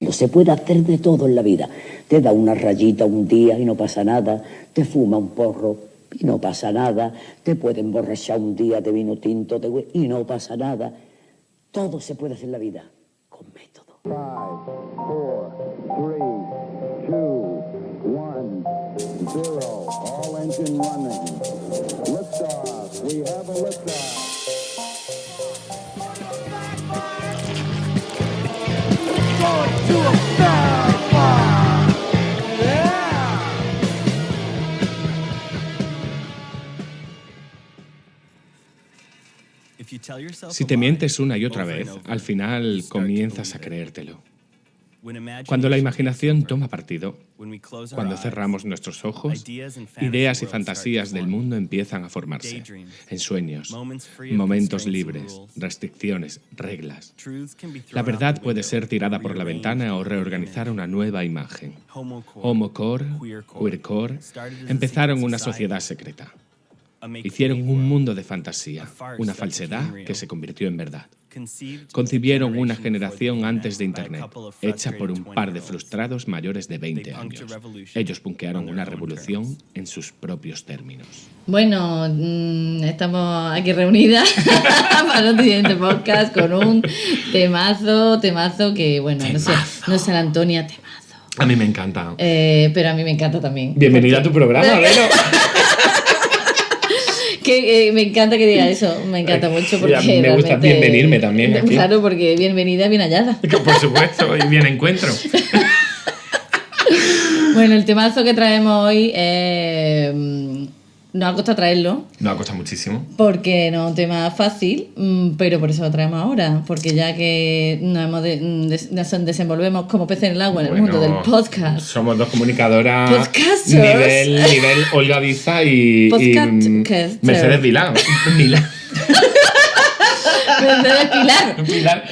Se puede hacer de todo en la vida. Te da una rayita un día y no pasa nada. Te fuma un porro y no pasa nada. Te puede emborrachar un día de vino tinto y no pasa nada. Todo se puede hacer en la vida con método. 5, 4, 3, 2, 1, 0. All engine running. Liftoff. We have a liftoff. Si te mientes una y otra vez, al final comienzas a creértelo. Cuando la imaginación toma partido, cuando cerramos nuestros ojos, ideas y fantasías del mundo empiezan a formarse, en sueños, momentos libres, restricciones, reglas. La verdad puede ser tirada por la ventana o reorganizar una nueva imagen. Homocore, queercore, empezaron una sociedad secreta. Hicieron un mundo de fantasía, una falsedad que se convirtió en verdad. Concibieron una generación antes de Internet, hecha por un par de frustrados mayores de 20 años. Ellos punkearon una revolución en sus propios términos. Bueno, estamos aquí reunidas para un siguiente podcast con un temazo que, bueno, no sé la Antonia, temazo. A mí me encanta. Pero a mí me encanta también. Bienvenida a tu programa, Vero. Que me encanta que diga eso, me encanta mucho porque me gusta bienvenirme también aquí. Claro, porque bienvenida, bien hallada. Por supuesto, y bien encuentro. Bueno, el temazo que traemos hoy nos ha costado traerlo. Nos ha costado muchísimo. Porque no es un tema fácil, pero por eso lo traemos ahora. Porque ya que nos desenvolvemos como peces en el agua en el mundo del podcast. Somos dos comunicadoras. Podcasters. Nivel Olga Diza y Mercedes Vilá.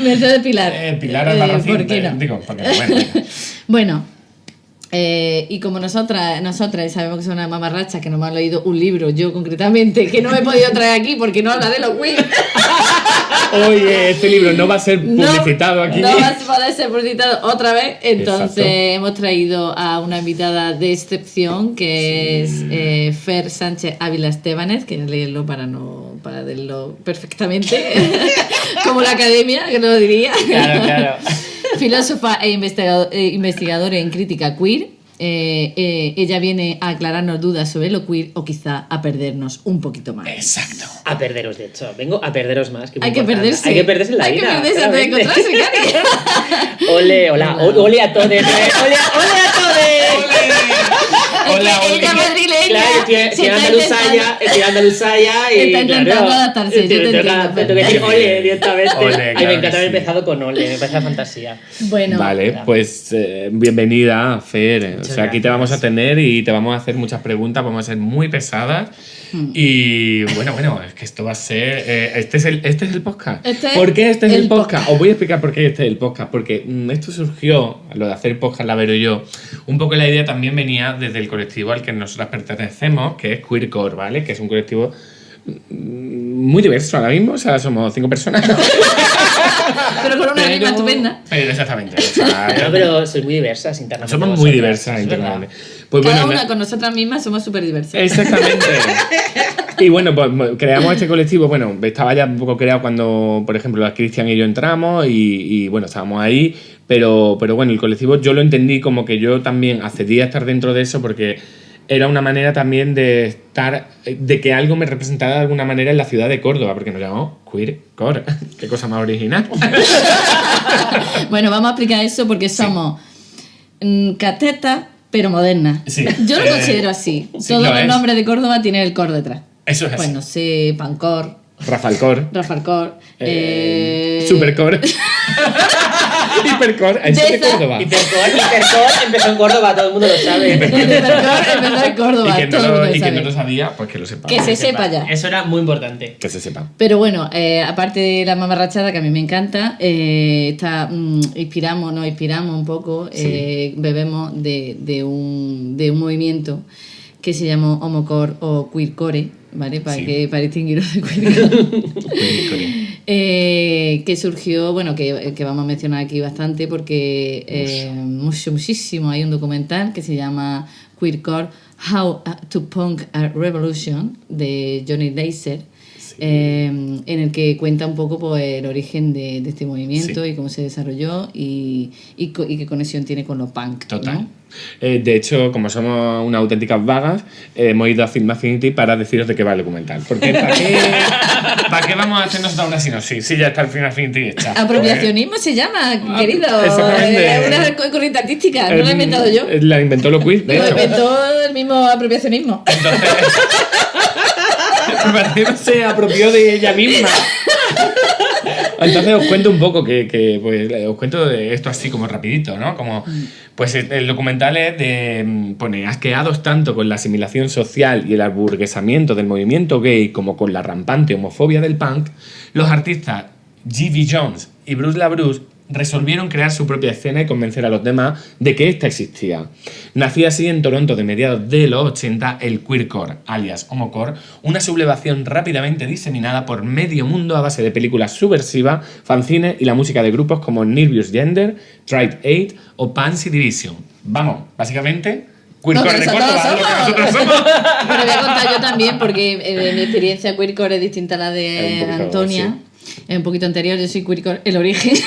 Mercedes Pilar. Pilar Albarracín. ¿Por qué no? Digo, porque bueno. Bueno. Y como nosotras y sabemos que son una mamarracha que no me han leído un libro, yo concretamente, que no me he podido traer aquí porque no habla de los queer. Oye, este libro no va a ser publicitado aquí. No va a poder ser publicitado otra vez. Entonces hemos traído a una invitada de excepción que es Fer Sánchez Ávila Estebanez, que leerlo para leerlo perfectamente, como la academia, que no lo diría. Claro. Filósofa e investigadora en crítica queer. Ella viene a aclararnos dudas sobre lo queer o quizá a perdernos un poquito más. Exacto. A perderos, de hecho. Vengo a perderos más. Hay que perderse. Hay que perderse en la vida. Hay que perderse antes de encontrarse, Cari. Ole, hola. Ole a todos. Ole a todos. Hola, ella madrileña. Claro, estoy andaluzaya y está intentando adaptarse. Yo te entiendo. Tengo que decir ole directamente. Ole, Ay, me encanta haber empezado con ole. Me parece fantasía. Bueno. Vale, pues bienvenida, Fer. Muchas aquí te vamos a tener y te vamos a hacer muchas preguntas. Vamos a ser muy pesadas. Y bueno, es que esto va a ser. Este es el podcast. ¿Por qué este es el podcast? Os voy a explicar por qué este es el podcast. Porque esto surgió, lo de hacer podcast, la Vero y yo. Un poco la idea también venía desde el colectivo al que nosotras pertenecemos, que es Queercore, ¿vale? Que es un colectivo muy diverso ahora mismo. O sea, somos 5 personas. Pero con una rima estupenda. Pero exactamente. O sea, pero sois muy diversas internamente. Somos muy diversas internamente. Pues cada una con nosotras mismas somos súper diversas. Exactamente. Y bueno, pues creamos este colectivo. Bueno, estaba ya un poco creado cuando, por ejemplo, las Cristian y yo entramos y bueno, estábamos ahí. Pero bueno, el colectivo yo lo entendí como que yo también accedía a estar dentro de eso porque era una manera también de que algo me representara de alguna manera en la ciudad de Córdoba, porque nos llamamos Queercore. Qué cosa más original. Bueno, vamos a explicar eso porque somos catetas, pero modernas. Sí, yo lo considero así. Sí, todos los nombres de Córdoba tienen el core detrás. Eso es. Pues no sé, Pancor. Rafalcore. Supercore. Hipercore. ¿Es de Córdoba? Hipercore empezó en Córdoba, todo el mundo lo sabe. Hipercore empezó en Córdoba. Y que no lo sabía, pues que lo sepa. Que se sepa ya. Eso era muy importante. Que se sepa. Pero bueno, aparte de la mamarrachada, que a mí me encanta, nos inspiramos un poco, bebemos de un movimiento que se llamó Homocore o Queercore, ¿vale? Para distinguirlo de Queercore. que surgió, bueno, que vamos a mencionar aquí bastante porque muchísimo. Hay un documental que se llama Queercore, How to Punk a Revolution, de Johnny Laser, en el que cuenta un poco pues, el origen de este movimiento y cómo se desarrolló y qué conexión tiene con los punk. Total. ¿no? De hecho, como somos unas auténticas vagas, hemos ido a Film Affinity para deciros de qué va el documental. Porque ¿para qué vamos a hacer nosotros una sinopsis? Sí, ya está el Film Affinity hecha. Apropiacionismo se llama, querido. Exactamente. Una corriente artística, no la he inventado yo. La inventó lo quiz, de Lo hecho. inventó el mismo apropiacionismo. Entonces, se apropió de ella misma. Entonces os cuento un poco pues, os cuento de esto así como rapidito, ¿no? Como, pues el documental es de, pone, asqueados tanto con la asimilación social y el aburguesamiento del movimiento gay como con la rampante homofobia del punk, los artistas G.V. Jones y Bruce LaBruce resolvieron crear su propia escena y convencer a los demás de que ésta existía. Nacía así en Toronto de mediados de los 80 el queercore, alias homocore, una sublevación rápidamente diseminada por medio mundo a base de películas subversivas, fanzines y la música de grupos como Nervous Gender, Tribe 8 o Pansy Division. Vamos, básicamente... Queercore de Córdoba, lo que nosotros somos. Pero voy a contar yo también, porque mi experiencia queercore es distinta a la de Antonia. Sí. Es un poquito anterior, yo soy queercore, el origen. Yo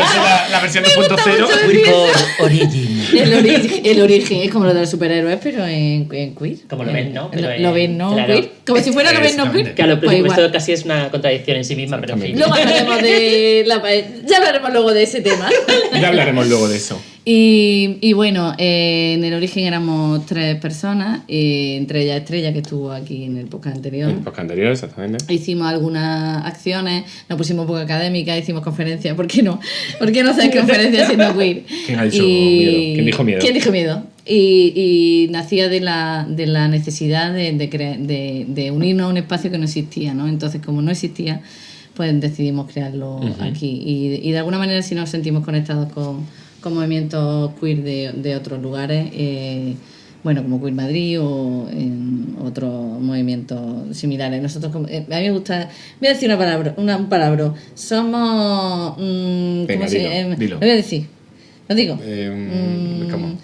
soy la versión 2.0. Queercore Origin. El origen es como lo de los superhéroes, pero en queer. Como lo ven, ¿no? Pero Lo ven, ¿no? claro. Queer. Como si fuera lo ven, no queer. Claro, pero Pues igual. esto casi es una contradicción en sí misma, pero en fin. Luego hablaremos ya hablaremos luego de ese tema. Ya hablaremos luego de eso. Y bueno, en el origen éramos 3 personas, entre ellas Estrella, que estuvo aquí en el podcast anterior. En el podcast anterior, exactamente. Hicimos algunas acciones, nos pusimos un poco académicas, hicimos conferencias. ¿Por qué no? ¿Por qué no hacer conferencias siendo queer? ¿Quién ha dicho miedo? ¿Quién dijo miedo? ¿Quién dijo miedo? Y nacía de la necesidad de unirnos a un espacio que no existía, ¿no? Entonces, como no existía, pues decidimos crearlo aquí. Y de alguna manera sí nos sentimos conectados con movimientos queer de otros lugares, bueno, como Queer Madrid o en otros movimientos similares. Nosotros, a mí me gusta, voy a decir un palabra, somos, Venga, dilo. lo voy a decir, lo digo, ¿cómo?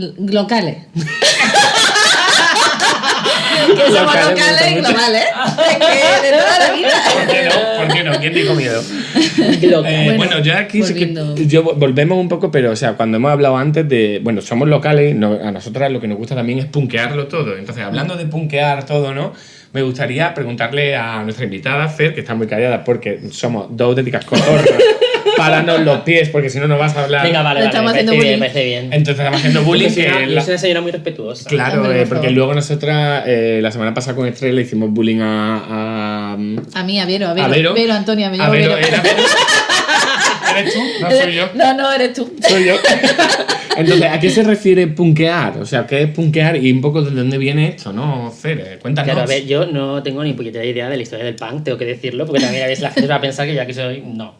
locales. Que somos locales y globales, que de toda la vida. ¿Por qué no? ¿Quién dijo miedo? Bueno, yo aquí sí que volvemos un poco, pero o sea, cuando hemos hablado antes de, bueno, somos locales, a nosotras lo que nos gusta también es punkearlo todo. Entonces, hablando de punkear todo, ¿no? Me gustaría preguntarle a nuestra invitada, Fer, que está muy callada porque somos 2 auténticas cotorras. Páranos los pies, porque si no, no vas a hablar. Venga, vale, Estamos me haciendo parece bien, me parece bien. Entonces estamos haciendo bullying. Yo soy una señora muy respetuosa. Claro, Hombre, por porque favor. luego nosotras la semana pasada con Estrella le hicimos bullying A mí, a Vero, Antonia, me a llamo Vero. Vero. ¿Eres tú? No soy yo. No, eres tú. Soy yo. Entonces, ¿a qué se refiere punkear? O sea, ¿qué es punkear y un poco de dónde viene esto, no, Fer? Cuéntanos. Claro, a ver, yo no tengo ni puñetera idea de la historia del punk, tengo que decirlo, porque también a veces la gente va a pensar que yo aquí soy... No.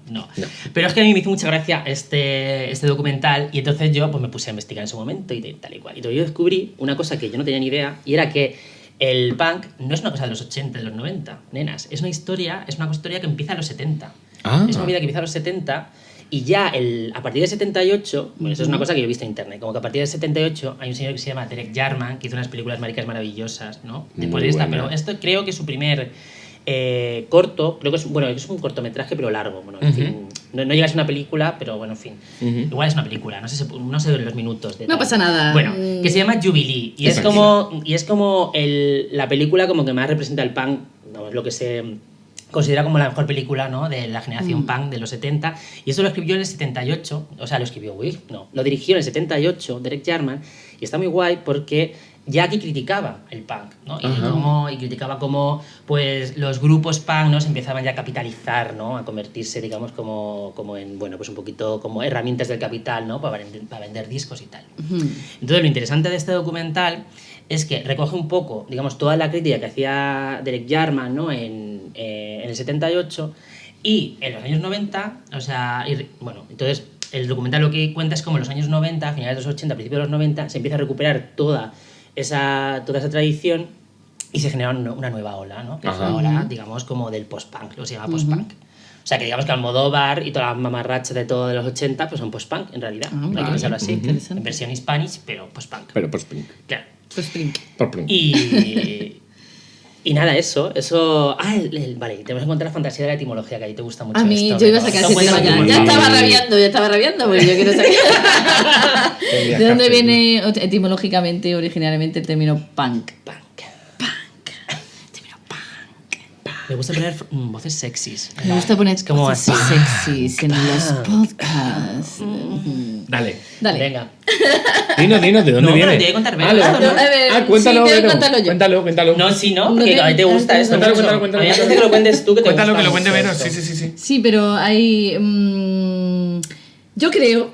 Pero es que a mí me hizo mucha gracia este documental y entonces yo pues me puse a investigar en su momento y tal y cual. Y yo descubrí una cosa que yo no tenía ni idea y era que el punk no es una cosa de los 80, de los 90, nenas. Es una historia que empieza en los 70. Ah. Es una vida que empieza en los 70 y ya a partir del 78, bueno, eso es una cosa que yo he visto en internet, como que a partir del 78 hay un señor que se llama Derek Jarman, que hizo unas películas maricas maravillosas, ¿no? Después de esta, pero esto creo que es su primer corto, creo que es un cortometraje pero largo, bueno, en fin, no llega a ser una película, pero bueno, en fin, igual es una película, no sé los minutos de No tal. pasa nada. Bueno, que se llama Jubilee y es como la película como que más representa el punk, no, es lo que se considera como la mejor película, ¿no? De la generación punk de los 70, y eso lo escribió en el 78, o sea, lo dirigió en el 78 Derek Jarman, y está muy guay porque ya aquí criticaba el punk, ¿no? Y criticaba cómo pues los grupos punk, ¿no? Se empezaban ya a capitalizar, ¿no? A convertirse, digamos, como en, bueno, pues un poquito como herramientas del capital, ¿no? Para vender discos y tal. Entonces, lo interesante de este documental es que recoge un poco, digamos, toda la crítica que hacía Derek Jarman, ¿no? En el 78 y en los años 90, o sea, bueno, entonces el documental lo que cuenta es como en los años 90, a finales de los 80, principios de los 90, se empieza a recuperar toda esa tradición y se genera una nueva ola, ¿no? Que es la ola, digamos, como del post-punk, lo que se llama post-punk. O sea, que digamos que Almodóvar y toda la mamarracha de todo de los 80 pues son post-punk, en realidad. Hay que pensarlo así. En versión Spanish, pero post-punk. Pero post-punk. Claro. Post-punk. Y nada, eso... vale, tenemos que contar la fantasía de la etimología, que a ti te gusta mucho. A mí, esto, yo iba a sacar ese tema ya. Ya estaba rabiando, porque yo quiero sacar... ¿De dónde viene etimológicamente, originalmente, el término punk? Me gusta poner voces sexys. Me gusta poner como voces sexys en los podcasts. Dale. Venga. Dinos, ¿de dónde viene? No, te voy a contar. Cuéntalo, sí, tengo que contarlo yo. Cuéntalo. No, sí, no, porque a ti te gusta esto. Cuéntalo. A mí me gusta que lo cuentes tú, que te gusta. Cuéntalo, que lo cuente Vero. Sí. Sí, pero hay... yo creo...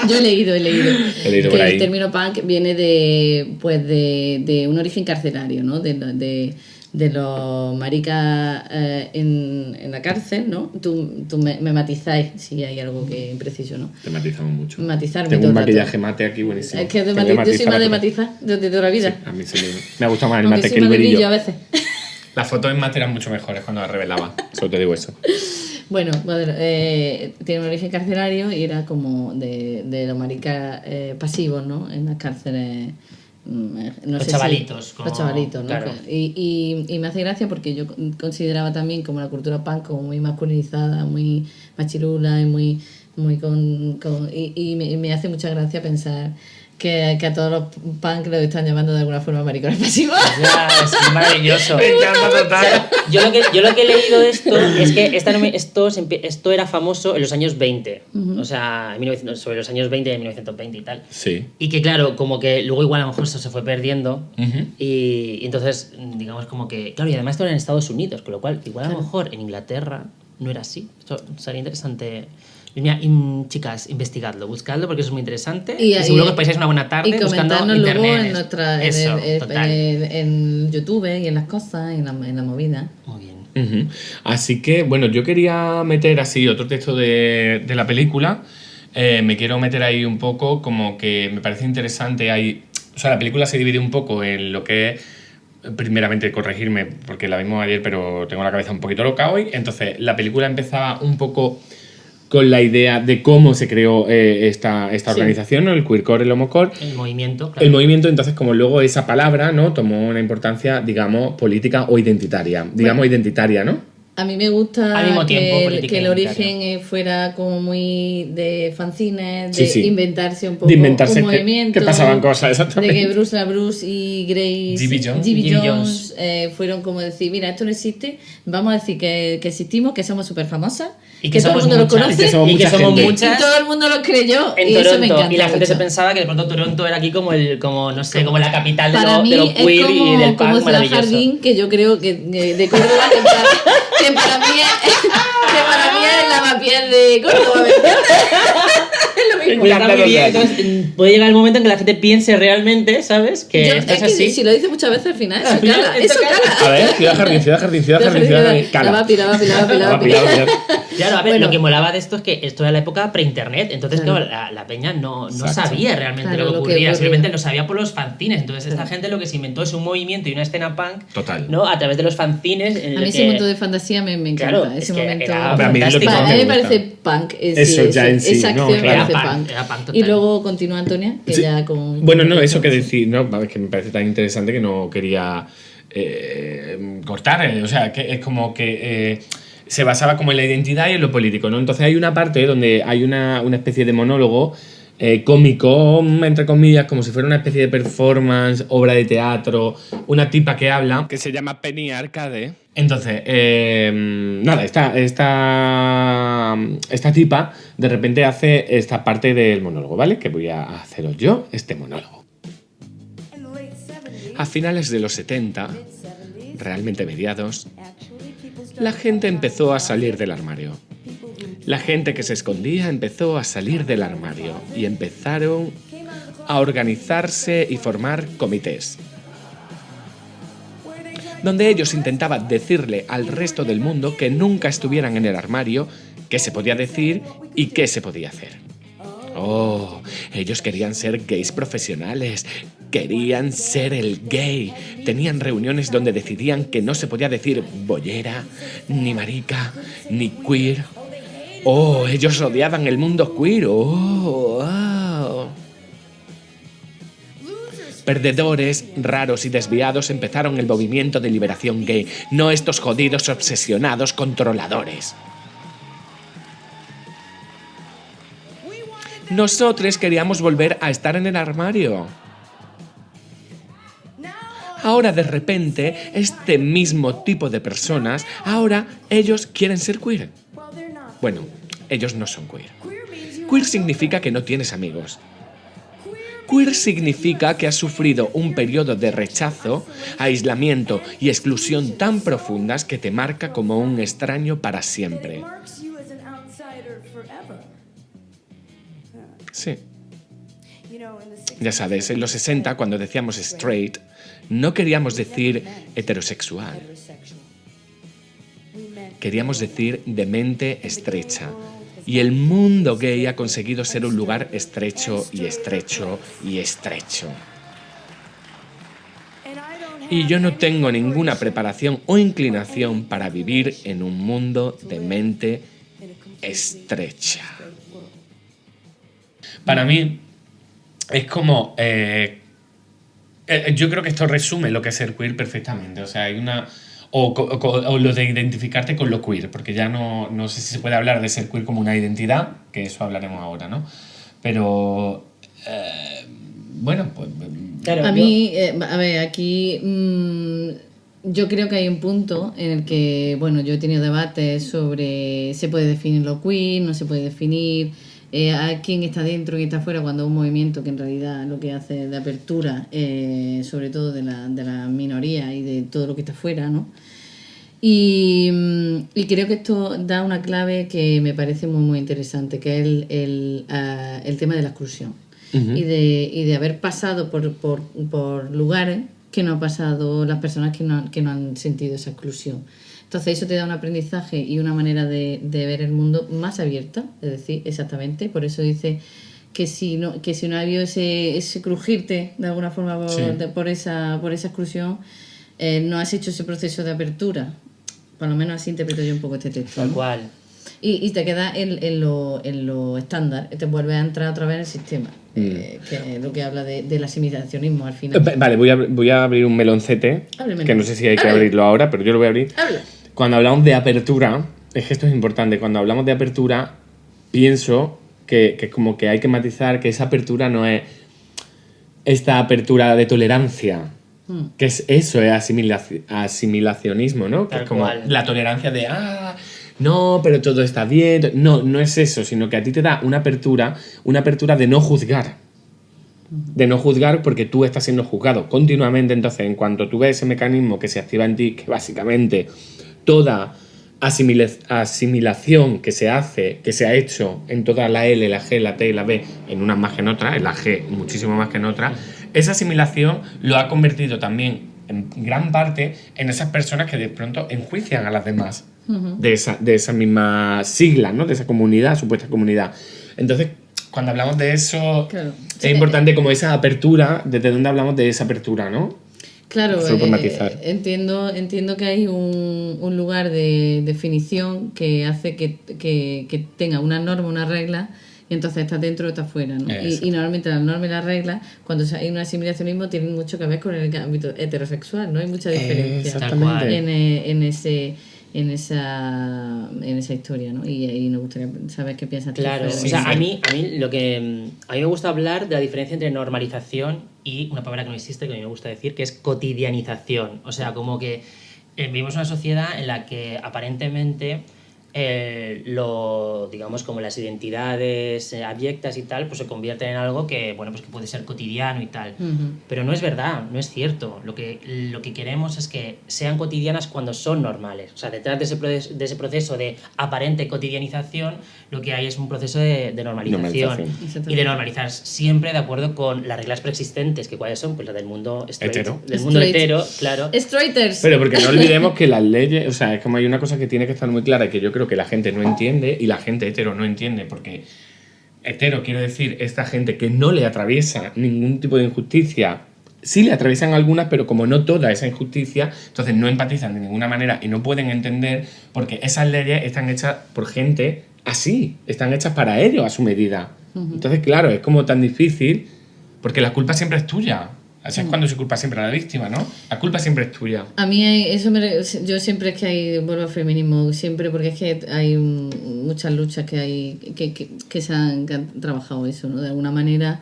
Yo he leído que por ahí. el término punk viene de un origen carcelario, ¿no? De los maricas en la cárcel, ¿no? Tú me matizáis si hay algo que impreciso, ¿no? Te matizamos mucho. Matizarme Tengo todo un el rato. maquillaje mate aquí buenísimo. Es que yo soy más de matizar desde toda la vida. Sí, a mí sí me ha gustado más el Aunque mate soy que el más de brillo brillo. a veces. Las fotos en mate eran mucho mejores cuando las revelaba. Solo te digo eso. Bueno, tiene un origen carcelario y era como de los maricas pasivos, ¿no? En las cárceles. Los chavalitos. Los chavalitos, ¿no? Claro. Y me hace gracia porque yo consideraba también como la cultura punk como muy masculinizada, muy machirula y muy me hace mucha gracia pensar que a todos los punk los están llamando de alguna forma maricones pasivos. Ya, es maravilloso. Me encanta total. Yo lo que he leído de esto es que esto era famoso en los años 20. O sea, sobre los años 20 de 1920 y tal. Sí. Y que claro, como que luego igual a lo mejor eso se fue perdiendo. Y entonces, digamos como que... Claro, y además esto era en Estados Unidos, con lo cual igual a lo mejor en Inglaterra no era así. Esto sería interesante... Mira, chicas, investigadlo, buscadlo porque eso es muy interesante. Y seguro que os pasáis una buena tarde buscando internet. Luego en YouTube y en las cosas, en la movida. Muy bien. Así que, bueno, yo quería meter así otro texto de la película. Me quiero meter ahí un poco como que me parece interesante. O sea, la película se divide un poco en lo que es... Primeramente, corregirme, porque la vimos ayer, pero tengo la cabeza un poquito loca hoy. Entonces, la película empezaba un poco... con la idea de cómo se creó esta organización, ¿no? El queercore, el homocore. El movimiento, claro. El movimiento, entonces, como luego esa palabra, ¿no? Tomó una importancia, digamos, política o identitaria. Digamos, identitaria, ¿no? A mí me gusta Al mismo tiempo, que el origen fuera como muy de fanzines, de inventarse un poco de inventarse un movimiento. Que pasaban cosas, exactamente. De que Bruce y Grace G.B. Jones fueron como decir, mira, esto no existe, vamos a decir que existimos, que somos súper famosas, y que todo el mundo lo conoce, y que somos muchas. Y todo el mundo lo creyó. En y Toronto. Eso me encanta y la gente mucho. se pensaba que de pronto Toronto era aquí como no sé, como la capital de lo es queer y del como punk maravilloso. Jardín, que yo creo que de Córdoba, que para mí es la Lavapiés de Córdoba. Es lo mismo. Está muy bien. Entonces, puede llegar el momento en que la gente piense realmente, ¿sabes? Que esto es así. Si lo dice muchas veces al final, eso cala. A ver, Ciudad Jardín. Lavapi. Claro, a ver, lo que molaba de esto es que esto era la época pre-internet, entonces claro, la peña no sabía realmente lo que ocurría, simplemente lo sabía por los fanzines. Entonces esta gente lo que se inventó es un movimiento y una escena punk, ¿no? A través de los fanzines. A mí ese momento de fantasía me encanta. Claro, ese es que momento. era A mí me parece punk. Eso ya en sí. Esa acción me parece punk. Era punk total. Y luego continúa Antonia, que ya con... Bueno, no, eso que decir, ¿no? Es que me parece tan interesante que no quería cortar. O sea, que es como que... se basaba como en la identidad y en lo político, ¿no? Entonces hay una parte donde hay una especie de monólogo cómico, entre comillas, como si fuera una especie de performance, obra de teatro, una tipa que habla, que se llama Penny Arcade. Entonces, nada, esta tipa de repente hace esta parte del monólogo, ¿vale? Que voy a haceros yo este monólogo. A finales de los 70, realmente mediados, la gente empezó a salir del armario. La gente que se escondía empezó a salir del armario y empezaron a organizarse y formar comités, donde ellos intentaban decirle al resto del mundo que nunca estuvieran en el armario, qué se podía decir y qué se podía hacer. Oh, ellos querían ser gays profesionales, querían ser el gay. Tenían reuniones donde decidían que no se podía decir bollera, ni marica, ni queer. Oh, ellos odiaban el mundo queer. Oh, wow. Perdedores, raros y desviados empezaron el movimiento de liberación gay, no estos jodidos obsesionados controladores. Nosotros queríamos volver a estar en el armario. Ahora de repente, este mismo tipo de personas, ahora ellos quieren ser queer. Bueno, ellos no son queer. Queer significa que no tienes amigos. Queer significa que has sufrido un periodo de rechazo, aislamiento y exclusión tan profundas que te marca como un extraño para siempre. Sí. Ya sabes, en los 60, cuando decíamos straight, no queríamos decir heterosexual. Queríamos decir de mente estrecha. Y el mundo gay ha conseguido ser un lugar estrecho y estrecho y estrecho. Y yo no tengo ninguna preparación o inclinación para vivir en un mundo de mente estrecha. Para mí es como... yo creo que esto resume lo que es ser queer perfectamente. O sea, hay una... O lo de identificarte con lo queer, porque ya no sé si se puede hablar de ser queer como una identidad, que eso hablaremos ahora, ¿no? Pero, bueno, pues... Claro, a mí, a ver, aquí yo creo que hay un punto en el que, bueno, yo he tenido debates sobre se puede definir lo queer, no se puede definir, a quién está dentro, quién está fuera, cuando un movimiento que en realidad lo que hace es de apertura, sobre todo de la minoría y de todo lo que está fuera, ¿no? Y creo que esto da una clave que me parece muy, muy interesante, que es el tema de la exclusión. Uh-huh. y de haber pasado por lugares que no han pasado las personas que no han sentido esa exclusión. Entonces eso te da un aprendizaje y una manera de ver el mundo más abierta, es decir, exactamente, por eso dice que si no ha habido ese crujirte de alguna forma por esa exclusión, no has hecho ese proceso de apertura. Por lo menos así interpreto yo un poco este texto. Tal cual. Y te quedas en lo estándar, te vuelves a entrar otra vez en el sistema, que es lo que habla del asimilacionismo al final. Vale, voy a abrir un meloncete, que no sé si hay que abrirlo ahora, pero yo lo voy a abrir. Habla. Cuando hablamos de apertura, es que esto es importante, cuando hablamos de apertura, pienso que como que hay que matizar que esa apertura no es esta apertura de tolerancia, que es eso, es asimilacionismo, ¿no? Que es como la tolerancia de, no, pero todo está bien. No es eso, sino que a ti te da una apertura de no juzgar. De no juzgar porque tú estás siendo juzgado continuamente. Entonces, en cuanto tú ves ese mecanismo que se activa en ti, que básicamente toda asimilación que se ha hecho en toda la L, la G, la T y la B, en unas más que en otras, en la G muchísimo más que en otras, esa asimilación lo ha convertido también en gran parte en esas personas que de pronto enjuician a las demás. Uh-huh. de esa misma sigla, ¿no? De esa comunidad, supuesta comunidad. Entonces, cuando hablamos de eso, claro, es importante como esa apertura, ¿desde dónde hablamos de esa apertura, no? Claro, entiendo que hay un lugar de definición que hace que tenga una norma, una regla, y entonces está dentro o está fuera, ¿no? Y normalmente las normas y las reglas, cuando hay un asimilacionismo, tienen mucho que ver con el ámbito heterosexual, ¿no? Hay mucha diferencia en esa historia, ¿no? Y nos gustaría saber qué piensas tú. Claro, sí, o sea, a mí me gusta hablar de la diferencia entre normalización y una palabra que no existe, que a mí me gusta decir, que es cotidianización. O sea, como que vivimos una sociedad en la que aparentemente digamos, como las identidades abyectas y tal, pues se convierten en algo que, bueno, pues que puede ser cotidiano y tal. Uh-huh. Pero no es verdad, no es cierto. Lo que queremos es que sean cotidianas cuando son normales. O sea, detrás de ese proceso de aparente cotidianización, lo que hay es un proceso de normalización. Y de normalizar siempre de acuerdo con las reglas preexistentes, que cuáles son, pues las del mundo mundo hetero, claro. Straighters. Pero porque no olvidemos que las leyes, o sea, es como hay una cosa que tiene que estar muy clara, que yo creo que la gente no entiende y la gente hetero no entiende, porque hetero quiero decir esta gente que no le atraviesa ningún tipo de injusticia sí le atraviesan algunas, pero como no toda esa injusticia, entonces no empatizan de ninguna manera y no pueden entender porque esas leyes están hechas por gente así, están hechas para ellos a su medida. Entonces, claro, es como tan difícil porque la culpa siempre es tuya. Así es cuando se culpa siempre a la víctima, ¿no? La culpa siempre es tuya. A mí yo siempre es que hay, vuelvo al feminismo, siempre, porque es que hay muchas luchas que hay que se han trabajado eso, ¿no? De alguna manera,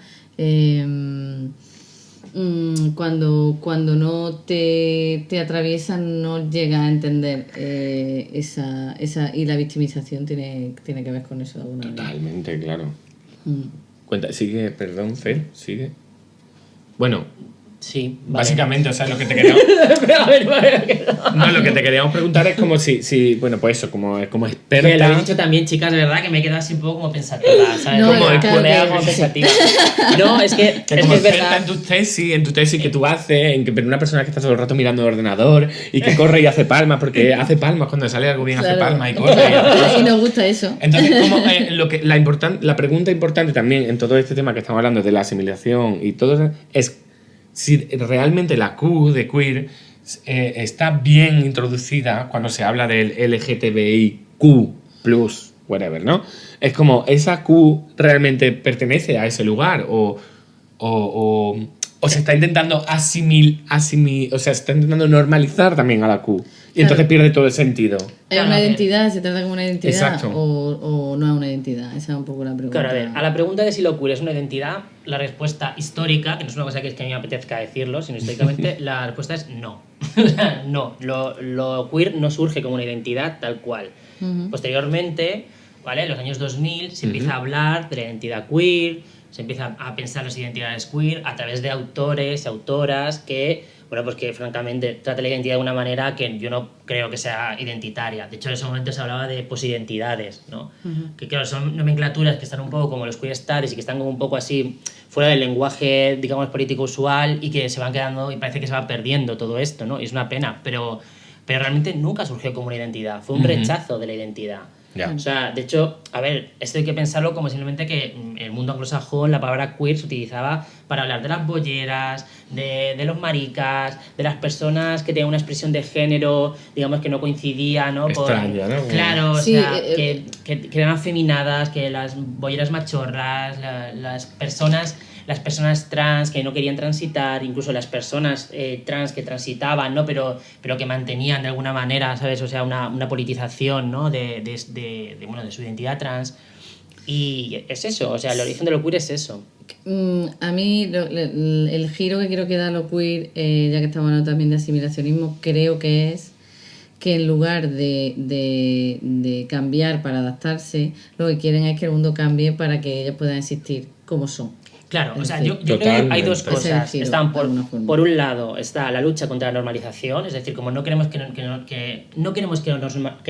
cuando no te atraviesan no llegas a entender esa y la victimización tiene que ver con eso de alguna manera. Totalmente, claro. Cuenta, sigue, perdón, Fer, sigue. Bueno, sí, vale. Básicamente, o sea, lo que te queríamos... No, lo que te queríamos preguntar es como si bueno, pues eso, como experta... Que lo he dicho también, chicas, de verdad, que me he quedado así un poco como pensativa, ¿sabes? No, como claro pensativa. No, es que como es verdad. En tu tesis que tú haces, pero una persona que está todo el rato mirando el ordenador y que corre y hace palmas, porque hace palmas cuando sale algo bien, hace palmas y corre. Y nos gusta eso. Entonces, como la pregunta importante también en todo este tema que estamos hablando de la asimilación y todo eso, es si realmente la Q de queer está bien introducida cuando se habla del LGTBIQ+, whatever, ¿no? Es como, ¿esa Q realmente pertenece a ese lugar? ¿O se está intentando o sea, se está intentando normalizar también a la Q? Y entonces pierde todo el sentido. ¿Es una identidad? ¿Se trata como una identidad? Exacto. ¿O no es una identidad? Esa es un poco la pregunta. Claro, a ver, a la pregunta de si lo queer es una identidad, la respuesta histórica, que no es una cosa que a mí me apetezca decirlo, sino históricamente, la respuesta es no. No, lo queer no surge como una identidad tal cual. Posteriormente, ¿vale? En los años 2000 se empieza a hablar de la identidad queer, se empieza a pensar las identidades queer a través de autores y autoras que, bueno, pues que francamente trata la identidad de una manera que yo no creo que sea identitaria. De hecho, en ese momento se hablaba de posidentidades, ¿no? Que claro, son nomenclaturas que están un poco como los queer studies y que están como un poco así fuera del lenguaje, digamos, político usual y que se van quedando y parece que se va perdiendo todo esto, ¿no? Y es una pena, pero realmente nunca surgió como una identidad, fue un rechazo de la identidad. Yeah. O sea, de hecho, a ver, esto hay que pensarlo como simplemente que en el mundo anglosajón la palabra queer se utilizaba para hablar de las bolleras, de los maricas, de las personas que tenían una expresión de género, digamos, que no coincidía, ¿no? Extraña, ¿no? Claro, o sí, sea, que eran afeminadas, que las bolleras machorras, las personas trans que no querían transitar, incluso las personas trans que transitaban, ¿no? Pero que mantenían de alguna manera, ¿sabes? O sea, una politización, ¿no? de su identidad trans. Y es eso, o sea, el origen de lo queer es eso. A mí el giro que quiero que da lo queer, ya que estamos hablando también de asimilacionismo, creo que es que en lugar de cambiar para adaptarse, lo que quieren es que el mundo cambie para que ellos puedan existir como son. Claro, o sea, yo creo que hay dos cosas. Están por un lado está la lucha contra la normalización, es decir, como no queremos que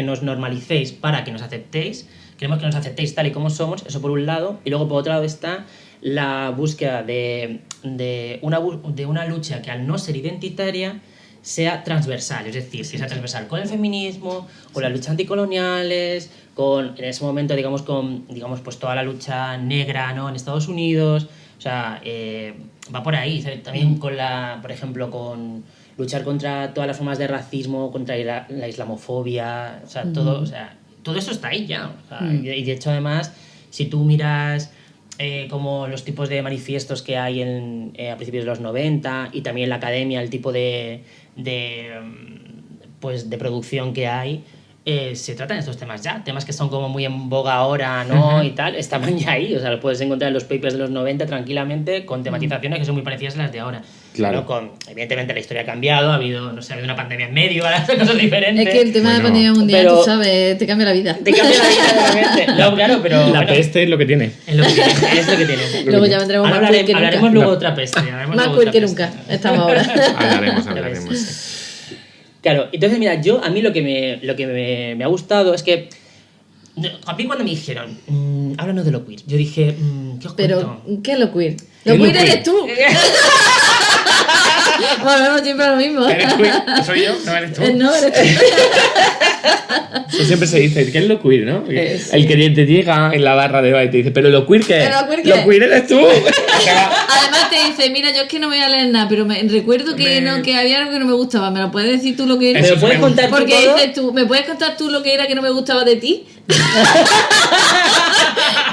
nos normalicéis para que nos aceptéis, queremos que nos aceptéis tal y como somos, eso por un lado, y luego por otro lado está la búsqueda de una lucha que al no ser identitaria sea transversal, es decir, que sea transversal con el feminismo, con las luchas anticoloniales, en ese momento, digamos, pues toda la lucha negra, ¿no? En Estados Unidos. O sea, va por ahí, ¿sabes? También por ejemplo, con luchar contra todas las formas de racismo, contra la islamofobia, o sea, todo eso está ahí ya. O sea, y de hecho, además, si tú miras como los tipos de manifiestos que hay a principios de los 90 y también la academia, el tipo de producción que hay, se tratan estos temas ya, temas que son como muy en boga ahora, ¿no? Y tal, estaban ya ahí, o sea, los puedes encontrar en los papers de los 90 tranquilamente con tematizaciones que son muy parecidas a las de ahora. Claro. ¿No? Evidentemente la historia ha cambiado, ha habido una pandemia en medio, ahora son cosas diferentes. Es que el tema de la pandemia mundial, tú sabes, te cambia la vida. Te cambia la vida realmente. No, claro, pero la peste es lo que tiene. Es lo que tiene. Luego ya vendremos más queer que nunca. Hablaremos luego de otra peste. Más queer que nunca, estamos ahora. Hablaremos. Claro, entonces mira, a mí lo que me ha gustado es que a mí cuando me dijeron háblanos de lo queer, yo dije ¿qué os cuento? Pero, ¿qué es lo queer? Lo queer eres tú. Volvemos siempre a lo mismo. ¿Eres queer? ¿Soy yo? ¿No eres tú? No, eres tú. Eso siempre se dice, ¿qué es lo queer, no? El que te llega en la barra de bar y te dice, ¿pero lo queer qué es? Lo queer eres tú. Además te dice, mira, yo es que no voy a leer nada, pero recuerdo que había algo que no me gustaba. ¿Me lo puedes decir tú lo que era? ¿Me lo puedes contar tú? Porque dices tú, ¿me puedes contar tú lo que era que no me gustaba de ti?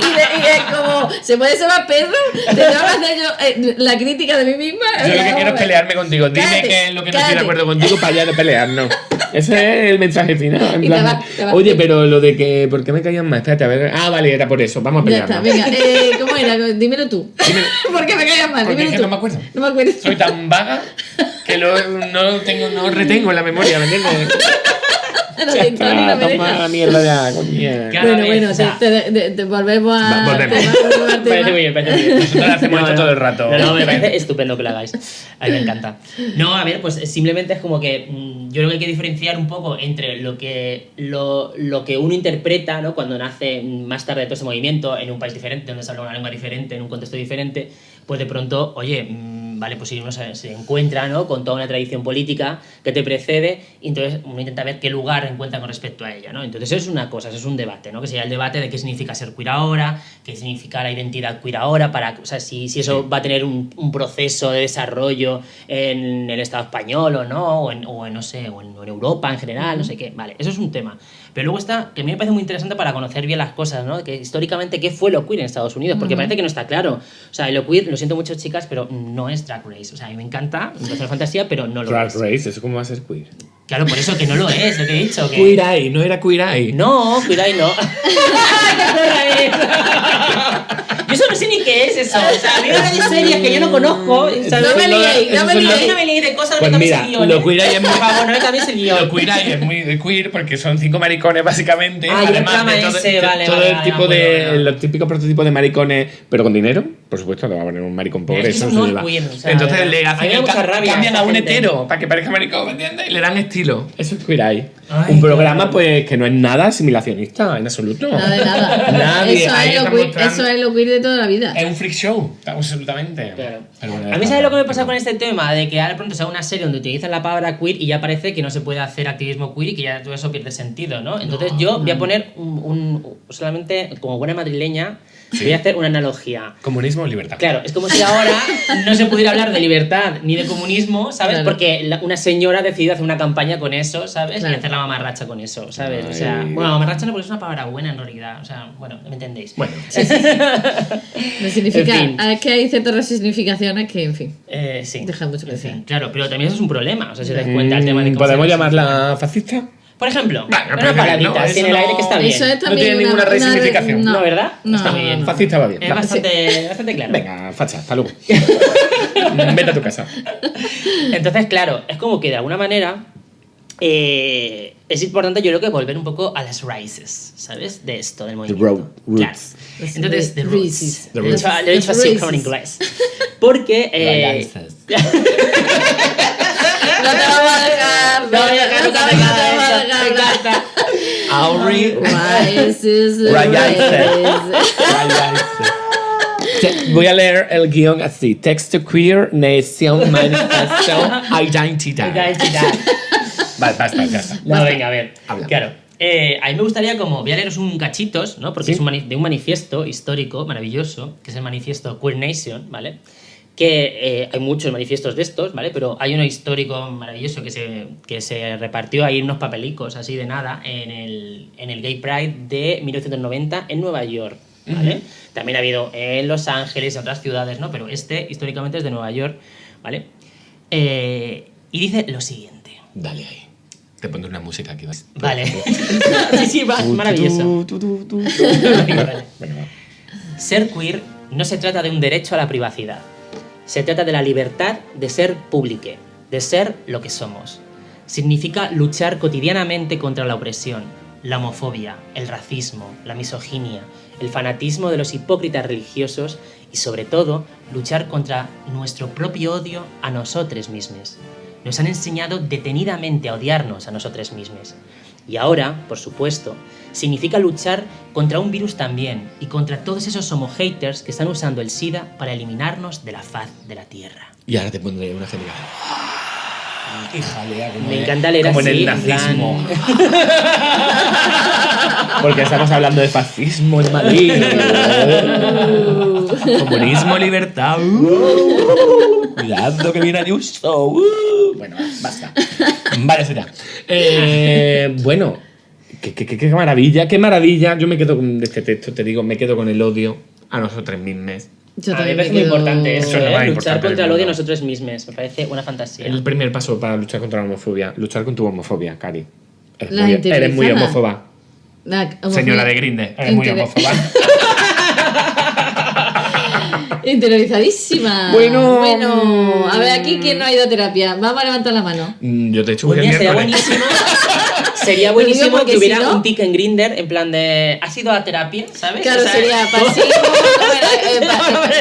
y es como, ¿se puede llamar perro? Te tengo que hacer yo la crítica de mí misma. Yo lo que quiero es pelearme contigo. Dime qué es lo que no estoy de acuerdo contigo para ya de pelearnos. Ese es el mensaje final. En plan, te va. Oye, pero lo de que, ¿por qué me caían más? Espérate, a ver. Ah, vale, era por eso. Vamos a pelearnos. Ya está, venga. ¿Cómo era? Dímelo tú. ¿Por qué me caían mal? Porque Dímelo es que tú. no me acuerdo. No me acuerdo. Soy tan vaga que no retengo en la memoria, ¿me entiendes? Toma la mierda ya, coño. Bueno, te volvemos a... Volvemos. Parece muy bien. Nosotros hacemos esto todo el rato. No, me parece estupendo que lo hagáis. A mí me encanta. No, a ver, pues simplemente es como que yo creo que hay que diferenciar un poco entre lo que uno interpreta, ¿no? Cuando nace más tarde todo ese movimiento en un país diferente, donde se habla una lengua diferente, en un contexto diferente, pues de pronto, oye, vale, pues si uno se encuentra, ¿no? Con toda una tradición política que te precede, y entonces uno intenta ver qué lugar encuentra con respecto a ella, ¿no? Entonces eso es una cosa, eso es un debate, ¿no? Que sería el debate de qué significa ser queer ahora, qué significa la identidad queer ahora, o sea, si eso va a tener un proceso de desarrollo en el Estado español o no, o en Europa en general, no sé qué, vale, eso es un tema. Pero luego está, que a mí me parece muy interesante para conocer bien las cosas, ¿no? Que históricamente, ¿qué fue lo queer en Estados Unidos? Porque parece que no está claro. O sea, lo queer, lo siento mucho, chicas, pero no es Drag Race. O sea, a mí me encanta, me parece una fantasía, pero no lo Drag es. Race, ¿eso cómo va a ser queer? Claro, por eso que no lo es, lo que he dicho. Que... Queer Eye, no era Queer Eye. No, Queer Eye no. Yo eso no sé ni qué es eso. O sea, había una de series que yo no conozco. No me liéis de cosas. Pues mira, lo Queer Eye es muy... Por favor, no me cambies el guión. Lo Queer Eye es muy de queer porque son 5 maricones básicamente. Ah, además de todo el tipo de... Los típicos prototipos de maricones, pero con dinero. Por supuesto, le va a poner un maricón pobre. Eso no no se es lleva. queer, o sea, entonces le hacen cambian a un gente. hetero para que parezca maricón, ¿me entiendes? Y le dan estilo. Eso es Queer Eye. Ay, Un programa pues que no es nada asimilacionista en absoluto. Nada de nada. Nadie. Eso es lo queer de toda la vida. Es un freak show, absolutamente. Claro. Pero bueno, A mí, ¿sabes lo que me pasa con este tema? De que ahora de pronto sea una serie donde utilizan la palabra queer y ya parece que no se puede hacer activismo queer y que ya todo eso pierde sentido, ¿no? Entonces yo voy a poner solamente, como buena madrileña, voy a hacer una analogía. Comunismo o libertad. Claro, es como si ahora no se pudiera hablar de libertad ni de comunismo, ¿sabes? Claro. Porque una señora ha decidido hacer una campaña con eso, ¿sabes? Claro. Y hacer la mamarracha con eso, ¿sabes? Ay. O sea, bueno, mamarracha no, porque es una palabra buena en realidad. O sea, bueno, ¿me entendéis? Bueno, No significa, En fin. es que hay ciertas significaciones que, en fin, Sí. dejan mucho que En decir. fin, claro, pero también eso es un problema. O sea, si te das cuenta el tema de cómo ¿podemos se- llamarla fascista? Por ejemplo, Bueno, una pero palabrita no, así en eso el aire no- que está bien. Eso es también tiene ninguna resignificación. No, ¿verdad? Está muy bien. Fascista va bien. Es va. bastante claro. Venga, facha, hasta luego. Vete a tu casa. Entonces, claro, es como que de alguna manera es importante, yo creo que volver un poco a las raíces, ¿sabes? De esto, del movimiento. roots. Claro. Entonces, the roots. The Lo he roots. dicho- lo he dicho así como en inglés. Porque... No te vamos a dejar. No voy a dejar nunca de nada de eso. Me encanta. Auri. Raíces. Voy a leer el guión así. Texto queer, nación, manifesto, identidad. Vale, basta, ya está. No, venga, a ver. Habla. Claro. A mí me gustaría como, voy a leeros un cachitos, ¿no? Porque ¿Sí? es de un manifiesto histórico maravilloso, que es el manifiesto Queer Nation, ¿vale? Que hay muchos manifiestos de estos, ¿vale? Pero hay uno histórico maravilloso que se repartió ahí unos papelicos así de nada en el Gay Pride de 1990 en Nueva York, ¿vale? También ha habido en Los Ángeles, en otras ciudades, ¿no? Pero este históricamente es de Nueva York, ¿vale? Y dice lo siguiente. Dale ahí. Te pondré una música aquí. Vale. Sí, va, maravilloso. Venga, vale. Bueno, va. Ser queer no se trata de un derecho a la privacidad. Se trata de la libertad de ser públique, de ser lo que somos. Significa luchar cotidianamente contra la opresión, la homofobia, el racismo, la misoginia, el fanatismo de los hipócritas religiosos y, sobre todo, luchar contra nuestro propio odio a nosotros mismos. Nos han enseñado detenidamente a odiarnos a nosotros mismos. Y ahora, por supuesto, significa luchar contra un virus también y contra todos esos homo-haters que están usando el SIDA para eliminarnos de la faz de la Tierra. Y ahora te pondré una genial. Me encanta leer como así, en el en nazismo. Porque estamos hablando de fascismo en Madrid. Comunismo, libertad. Cuidado que viene Ayuso. Bueno, basta. Vale, eso ya. Bueno, qué maravilla, qué maravilla. Yo me quedo con este texto, te digo, me quedo con el odio a nosotros mismos. Yo A mí me también parece muy importante Eso eso, es lo más luchar importante contra del el odio a mundo. nosotros mismos. Me parece una fantasía. El primer paso para luchar contra la homofobia. Luchar con tu homofobia, Cari. Eres La muy interiorizada. homófoba. Señora de Grindr, eres muy homófoba. Interiorizadísima. Bueno. A ver, aquí quién no ha ido a terapia. Vamos a levantar la mano. Yo te he hecho Pues el mira, sería miércoles. buenísimo. Sería Lo digo buenísimo porque que hubiera si no- un tic en Grindr en plan de ¿has ido a terapia? ¿Sabes? Claro, O sea, sería pasivo.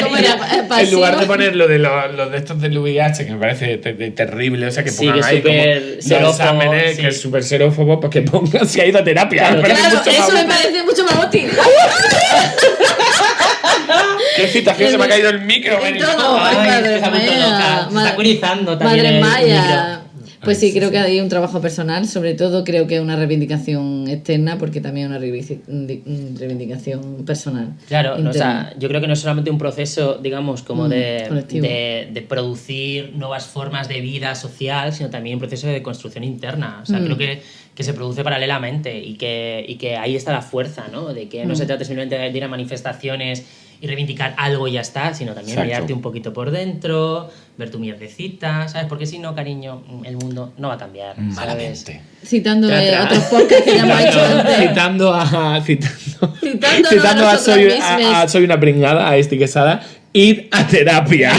¿Cómo era? Pasivo. En lugar de poner lo de los de estos del VIH, que me parece terrible, o sea, que Sí, pongan que es ahí como súper los xerófobo, exámenes, sí. que es súper xerófobo, pues que pongan si ha ido a terapia. Claro, Me parece Claro, mucho más eso me útil. parece mucho más útil. Qué excitación, se me ha caído el micro. En Benito. todo. Ay, Ay, es que madre está muy mía. loca. Se está agonizando también Madre el maya. micro. Pues sí, creo que hay un trabajo personal, sobre todo creo que es una reivindicación externa, porque también es una reivindicación personal. Claro, o interna. sea, yo creo que no es solamente un proceso, digamos, como colectivo. de producir nuevas formas de vida social, sino también un proceso de construcción interna. O sea, creo que se produce paralelamente y que ahí está la fuerza, ¿no? De que no se trata simplemente de ir a manifestaciones y reivindicar algo y ya está, sino también Exacto. mirarte un poquito por dentro, ver tu mierdecita, ¿sabes? Porque si no, cariño, el mundo no va a cambiar, ¿sabes? Malamente. Citando Tra. otros podcasts que ya hemos hecho antes. Citando Citándonos a a soy, nosotros mismos. soy una pringada, a Esti Quesada, id a terapia.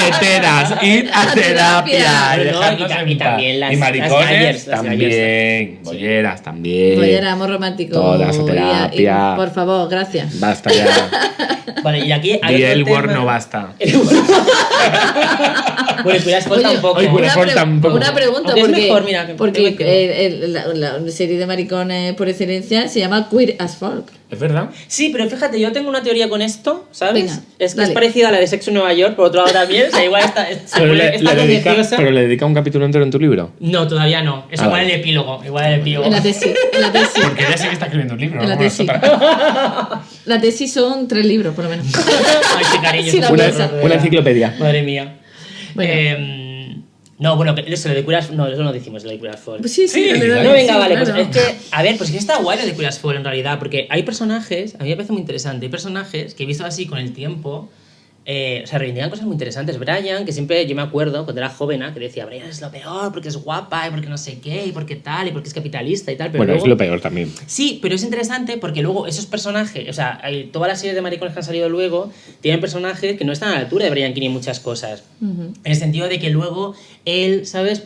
Heteras, id a terapia. No, dejadnos y en paz. también las- y maricones las también, gallers. bolleras también. Bollera, amor romántico. Todas a y- terapia. por favor, gracias. Basta ya. Vale, y aquí hay Y otro el Word tema. no basta. Bueno, cuidas Oye, tampoco. Oye, una, Por tampoco. una pregunta, Aunque es porque, mejor, mira, que- porque que- la serie de maricones por excelencia se llama Queer as Folk. ¿Es verdad? Sí, pero fíjate, yo tengo una teoría con esto, ¿sabes? Venga, es que dale. es parecida a la de Sexo en Nueva York, por otro lado también. O sea, igual está contenciosa. Pero le dedica un capítulo entero en tu libro. No, todavía no. Es Ah, igual vale. el epílogo. Igual el epílogo. En la tesis. Porque ella sí que está escribiendo un libro. En la ¿no? tesis. Nosotras. La tesis son 3 libros, por lo menos. Ay, qué cariño. Sí, la Una, piensa. una enciclopedia. Madre mía. Bueno. No, bueno, que eso, lo de Queer as... No, eso no decimos, lo de Queer as Folk. Pues sí, Sí, en realidad, No, venga, sí, vale, claro. pues es que, a ver, pues que está guay lo de Queer as Folk en realidad, porque hay personajes, a mí me parece muy interesante, hay personajes que he visto así con el tiempo, o sea, reivindican cosas muy interesantes. Brian, que siempre, yo me acuerdo, cuando era joven, que decía, Brian es lo peor, porque es guapa, y porque no sé qué, y porque tal, y porque es capitalista y tal, pero Bueno, luego... es lo peor también. Sí, pero es interesante porque luego esos personajes, o sea, todas las series de maricones que han salido luego tienen personajes que no están a la altura de Brian Keane en muchas cosas. En el sentido de que luego él, ¿sabes?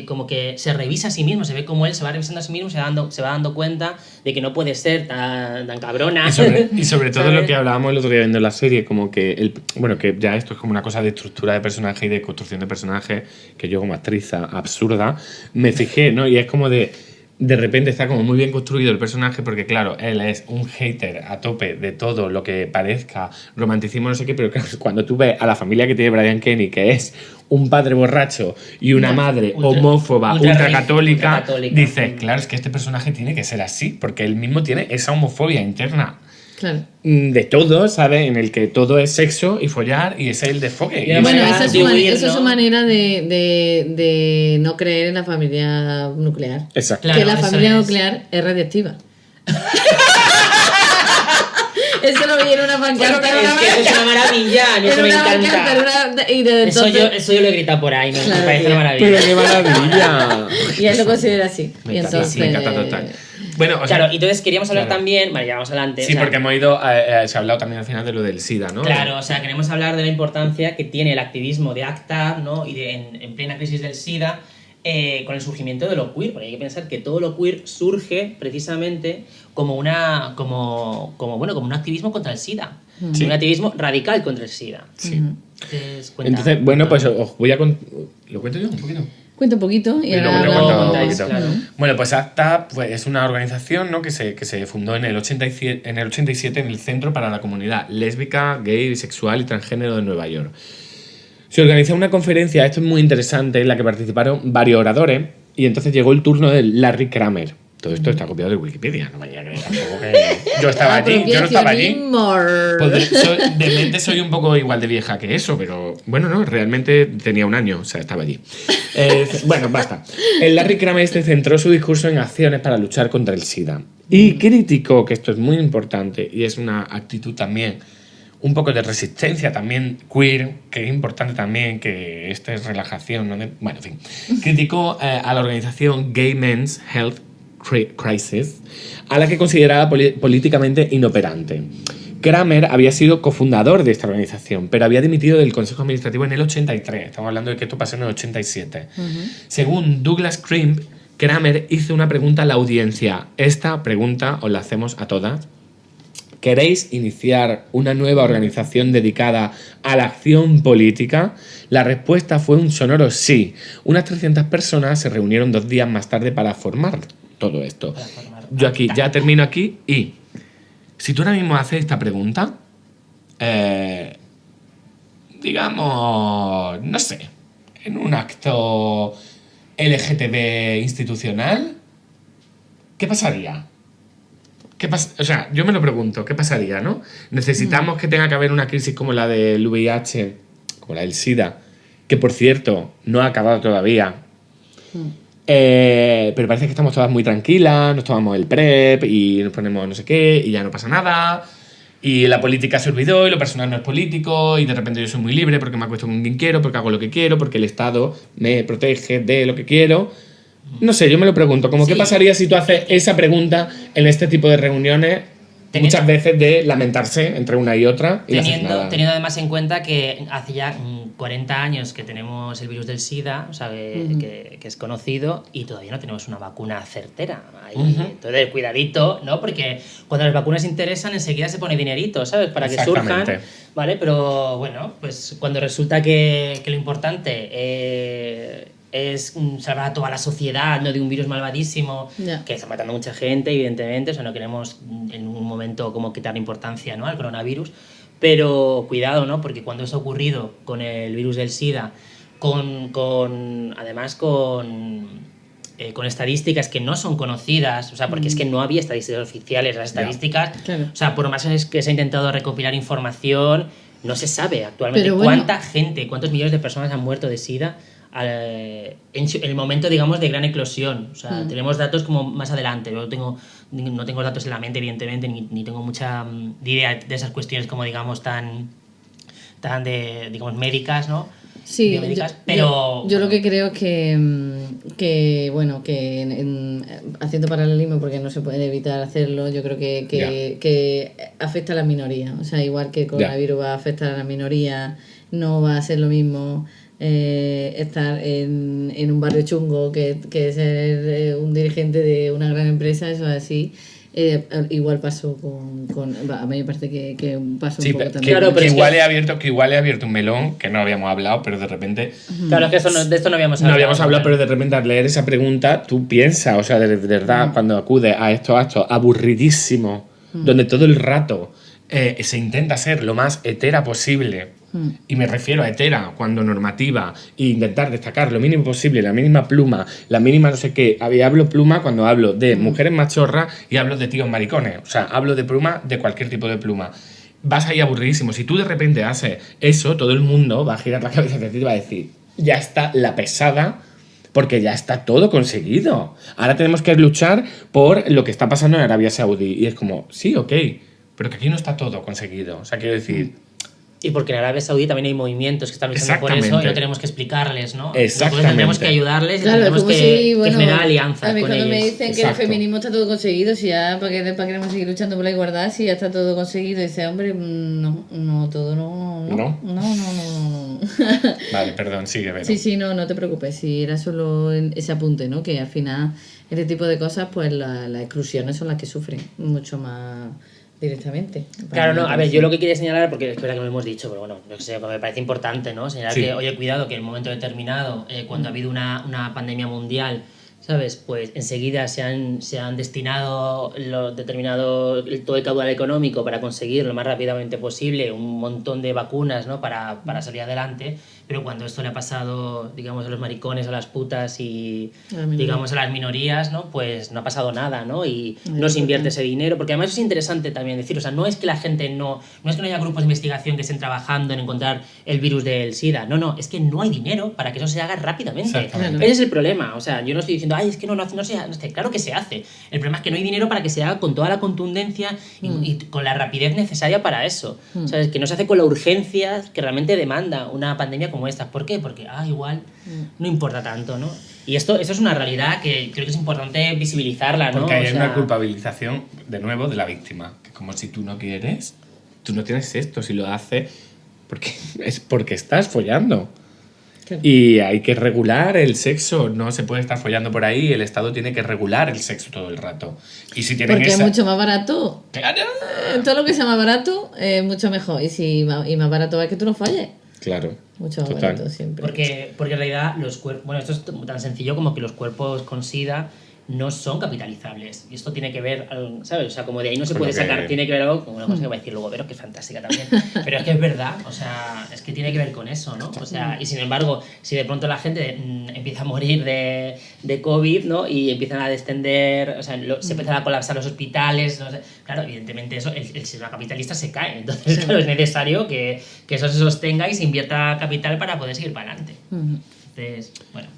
Como que se revisa a sí mismo, se ve como él se va revisando a sí mismo, se va dando cuenta de que no puede ser tan cabrona. Y sobre todo ¿sabes? lo que hablábamos el otro día viendo la serie, como que bueno, que ya esto es como una cosa de estructura de personaje y de construcción de personaje, que yo como actriz absurda me fijé, ¿no? Y es como de repente está como muy bien construido el personaje, porque claro, él es un hater a tope de todo lo que parezca romanticismo, no sé qué, pero claro, cuando tú ves a la familia que tiene Brian Kenny, que es un padre borracho y una madre homófoba, ultracatólica, dices, claro, es que este personaje tiene que ser así, porque él mismo tiene esa homofobia interna. Claro. De todo, ¿sabes? En el que todo es sexo y follar y es el desfogue. Y Bueno, manera esa es de su, huir, esa es su ¿no? manera de no creer en la familia nuclear. Exacto. Claro, que la eso familia es. nuclear es radiactiva. Eso lo vi en una pancarta. Es que eso es una maravilla, a mí eso me encanta. Y desde Eso entonces, yo lo he gritado por ahí, me Claro, parece tío. una maravilla. Pero qué maravilla. y él lo considera así. Me y encanta, entonces, me encanta total. Bueno, o sea, Claro, y entonces queríamos hablar claro. también, vale, ya vamos adelante. sí, o sea, porque hemos ido, se ha hablado también al final de lo del SIDA, ¿no? Claro, o sea, queremos hablar de la importancia que tiene el activismo de ACT UP, ¿no? Y en plena crisis del SIDA, con el surgimiento de lo queer, porque hay que pensar que todo lo queer surge precisamente como un activismo contra el SIDA. Sí. Un activismo radical contra el SIDA. Sí. Entonces, cuenta. Entonces, bueno, pues os voy a ¿lo cuento yo un poquito? Cuenta un poquito y Y luego ahora te hablamos. cuento un contáis, poquito. claro. Bueno, pues ACTA pues, es una organización, ¿no? que se fundó en el 87 en el Centro para la Comunidad Lésbica, Gay, Bisexual y Transgénero de Nueva York. Se organizó una conferencia, esto es muy interesante, en la que participaron varios oradores, y entonces llegó el turno de Larry Kramer. Todo esto está copiado de Wikipedia, no vaya a creer tampoco que yo estaba allí, yo no estaba allí. De mente soy un poco igual de vieja que eso, pero bueno, no, realmente tenía un año, o sea, estaba allí. Bueno, basta. El Larry Kramer centró su discurso en acciones para luchar contra el SIDA y criticó, que esto es muy importante y es una actitud también un poco de resistencia también queer, que es importante también que esta es relajación, ¿no? Bueno, en fin. Criticó a la organización Gay Men's Health Crisis, a la que consideraba políticamente inoperante. Kramer había sido cofundador de esta organización, pero había dimitido del Consejo Administrativo en el 83. Estamos hablando de que esto pasó en el 87. Según Douglas Crimp, Kramer hizo una pregunta a la audiencia. Esta pregunta os la hacemos a todas. ¿Queréis iniciar una nueva organización dedicada a la acción política? La respuesta fue un sonoro sí. Unas 300 personas se reunieron 2 días más tarde para formar todo esto. Yo aquí ya termino aquí y si tú ahora mismo haces esta pregunta, digamos, no sé, en un acto LGTB institucional, ¿qué pasaría? O sea, yo me lo pregunto, ¿qué pasaría, no? Necesitamos que tenga que haber una crisis como la del VIH, como la del SIDA, que por cierto no ha acabado todavía. Pero parece que estamos todas muy tranquilas, nos tomamos el PrEP y nos ponemos no sé qué y ya no pasa nada. Y la política se olvidó y lo personal no es político y de repente yo soy muy libre porque me acuesto con quien quiero, porque hago lo que quiero, porque el Estado me protege de lo que quiero. No sé, yo me lo pregunto, como qué pasaría si tú haces esa pregunta en este tipo de reuniones, muchas veces de lamentarse entre una y otra y teniendo además en cuenta que hace ya 40 años que tenemos el virus del SIDA, o sea, que es conocido y todavía no tenemos una vacuna certera. Entonces, cuidadito, ¿no? Porque cuando las vacunas interesan, enseguida se pone dinerito, ¿sabes? Para que surjan, ¿vale? Pero bueno, pues cuando resulta que lo importante es salvar a toda la sociedad, no de un virus malvadísimo que está matando a mucha gente, evidentemente, o sea, no queremos en un momento como quitar importancia, ¿no?, al coronavirus, pero cuidado, ¿no?, porque cuando eso ha ocurrido con el virus del SIDA, además con estadísticas que no son conocidas, o sea, porque es que no había estadísticas oficiales, las estadísticas, o sea, por más que se ha intentado recopilar información, no se sabe actualmente cuánta gente, cuántos millones de personas han muerto de SIDA en el momento, digamos, de gran eclosión. O sea, tenemos datos como más adelante. Yo no tengo datos en la mente, evidentemente, ni tengo mucha idea de esas cuestiones como, digamos, tan de, digamos, médicas, ¿no? Sí, pero yo lo que creo es que haciendo paralelismo, porque no se puede evitar hacerlo, yo creo que afecta a las minorías. O sea, igual que el coronavirus va a afectar a las minorías, no va a ser lo mismo estar en un barrio chungo que ser un dirigente de una gran empresa, eso es así. Igual pasó a mí me parece que pasó un poco también. Claro, pero igual he abierto un melón que no habíamos hablado, pero de repente... Claro, es que de esto no habíamos hablado. No habíamos hablado, pero de repente al leer esa pregunta, tú piensas, o sea, de verdad, cuando acudes a estos actos aburridísimos, donde todo el rato se intenta ser lo más hetera posible, y me refiero a hetera cuando normativa, e intentar destacar lo mínimo posible, la mínima pluma, la mínima no sé qué. Hablo pluma cuando hablo de mujeres machorras y hablo de tíos maricones. O sea, hablo de pluma, de cualquier tipo de pluma. Vas ahí aburridísimo. Si tú de repente haces eso, todo el mundo va a girar la cabeza de ti y va a decir, ya está la pesada, porque ya está todo conseguido. Ahora tenemos que luchar por lo que está pasando en Arabia Saudí. Y es como, sí, ok, pero que aquí no está todo conseguido. O sea, quiero decir... Y porque en Arabia Saudí también hay movimientos que están luchando por eso y no tenemos que explicarles, ¿no? Exactamente. Tenemos que ayudarles y claro, tenemos que generar alianzas a mí con cuando ellos. me dicen que el feminismo está todo conseguido, si ya para qué queremos seguir luchando por la igualdad, si ya está todo conseguido, dice, hombre, no, todo no. Vale, perdón, sigue, Vero. Sí, no te preocupes, si era solo ese apunte, ¿no? Que al final este tipo de cosas, pues las exclusiones son las que sufren mucho más directamente. Claro, no, a ver, yo lo que quería señalar, porque es verdad que lo hemos dicho, pero bueno, no sé, me parece importante, ¿no? Señalar que, oye, cuidado, que en un momento determinado, cuando ha habido una pandemia mundial, ¿sabes? Pues enseguida se han destinado todo el caudal económico para conseguir lo más rápidamente posible un montón de vacunas, ¿no? Para salir adelante, pero cuando esto le ha pasado, digamos, a los maricones, a las putas y, digamos, a las minorías, ¿no? Pues no ha pasado nada, ¿no? Y no se invierte ese dinero, porque además es interesante también decir, o sea, no es que la gente no es que no haya grupos de investigación que estén trabajando en encontrar el virus del SIDA, no, es que no hay dinero para que eso se haga rápidamente. Ese es el problema, o sea, yo no estoy diciendo, es que no se hace, claro que se hace. El problema es que no hay dinero para que se haga con toda la contundencia y con la rapidez necesaria para eso. O sea, es que no se hace con la urgencia que realmente demanda una pandemia como esta. ¿Por qué? Porque, igual no importa tanto, ¿no? Y esto es una realidad que creo que es importante visibilizarla, ¿no? Porque hay una culpabilización, de nuevo, de la víctima. Que como si tú no quieres, tú no tienes esto. Si lo haces, porque estás follando. Claro. Y hay que regular el sexo. No se puede estar follando por ahí. El Estado tiene que regular el sexo todo el rato. Y si tienen porque es mucho más barato. ¡Claro! Todo lo que sea más barato es mucho mejor. Y más barato es que tú no falles. Claro. Mucho más barato siempre. Porque en realidad los cuerpos... Bueno, esto es tan sencillo como que los cuerpos con SIDA no son capitalizables. Y esto tiene que ver, ¿sabes? O sea, como de ahí no se puede sacar, tiene que ver algo, como una cosa que va a decir luego, pero que es fantástica también. Pero es que es verdad, o sea, es que tiene que ver con eso, ¿no? O sea, y sin embargo, si de pronto la gente empieza a morir de COVID, ¿no? Y empiezan a descender, o sea, se empiezan a colapsar los hospitales, no sé, claro, evidentemente eso, el sistema capitalista se cae. Entonces, claro, es necesario que eso se sostenga y se invierta capital para poder seguir para adelante.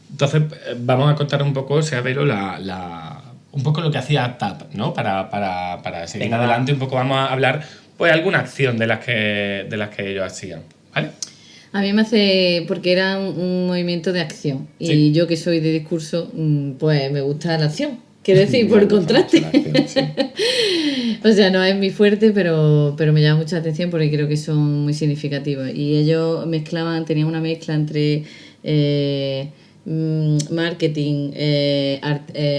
Entonces, vamos a contar un poco, Vero, un poco lo que hacía TAP, ¿no? Para seguir adelante, un poco vamos a hablar, pues, alguna acción de las que ellos hacían, ¿vale? A mí me hace... porque era un movimiento de acción. Y yo, que soy de discurso, pues me gusta la acción. Quiero decir, por contraste. O sea, no es mi fuerte, pero me llama mucha atención porque creo que son muy significativos. Y ellos tenían una mezcla entre marketing,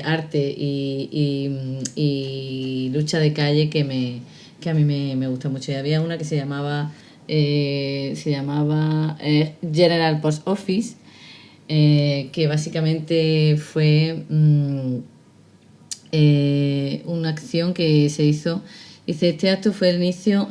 arte y lucha de calle que a mí me gusta mucho. Y había una que se llamaba General Post Office, que básicamente fue una acción que se hizo. Dice, este acto fue el inicio,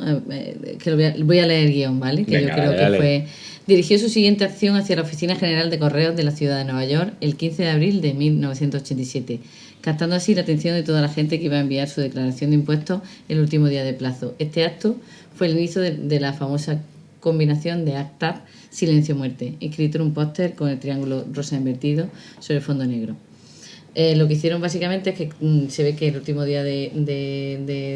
que voy a leer el guión, ¿vale? Que venga, yo creo que fue... Dirigió su siguiente acción hacia la Oficina General de Correos de la ciudad de Nueva York el 15 de abril de 1987, captando así la atención de toda la gente que iba a enviar su declaración de impuestos el último día de plazo. Este acto fue el inicio de la famosa combinación de ACT-UP, silencio-muerte, escrito en un póster con el triángulo rosa invertido sobre fondo negro. Lo que hicieron básicamente es que se ve que el último día de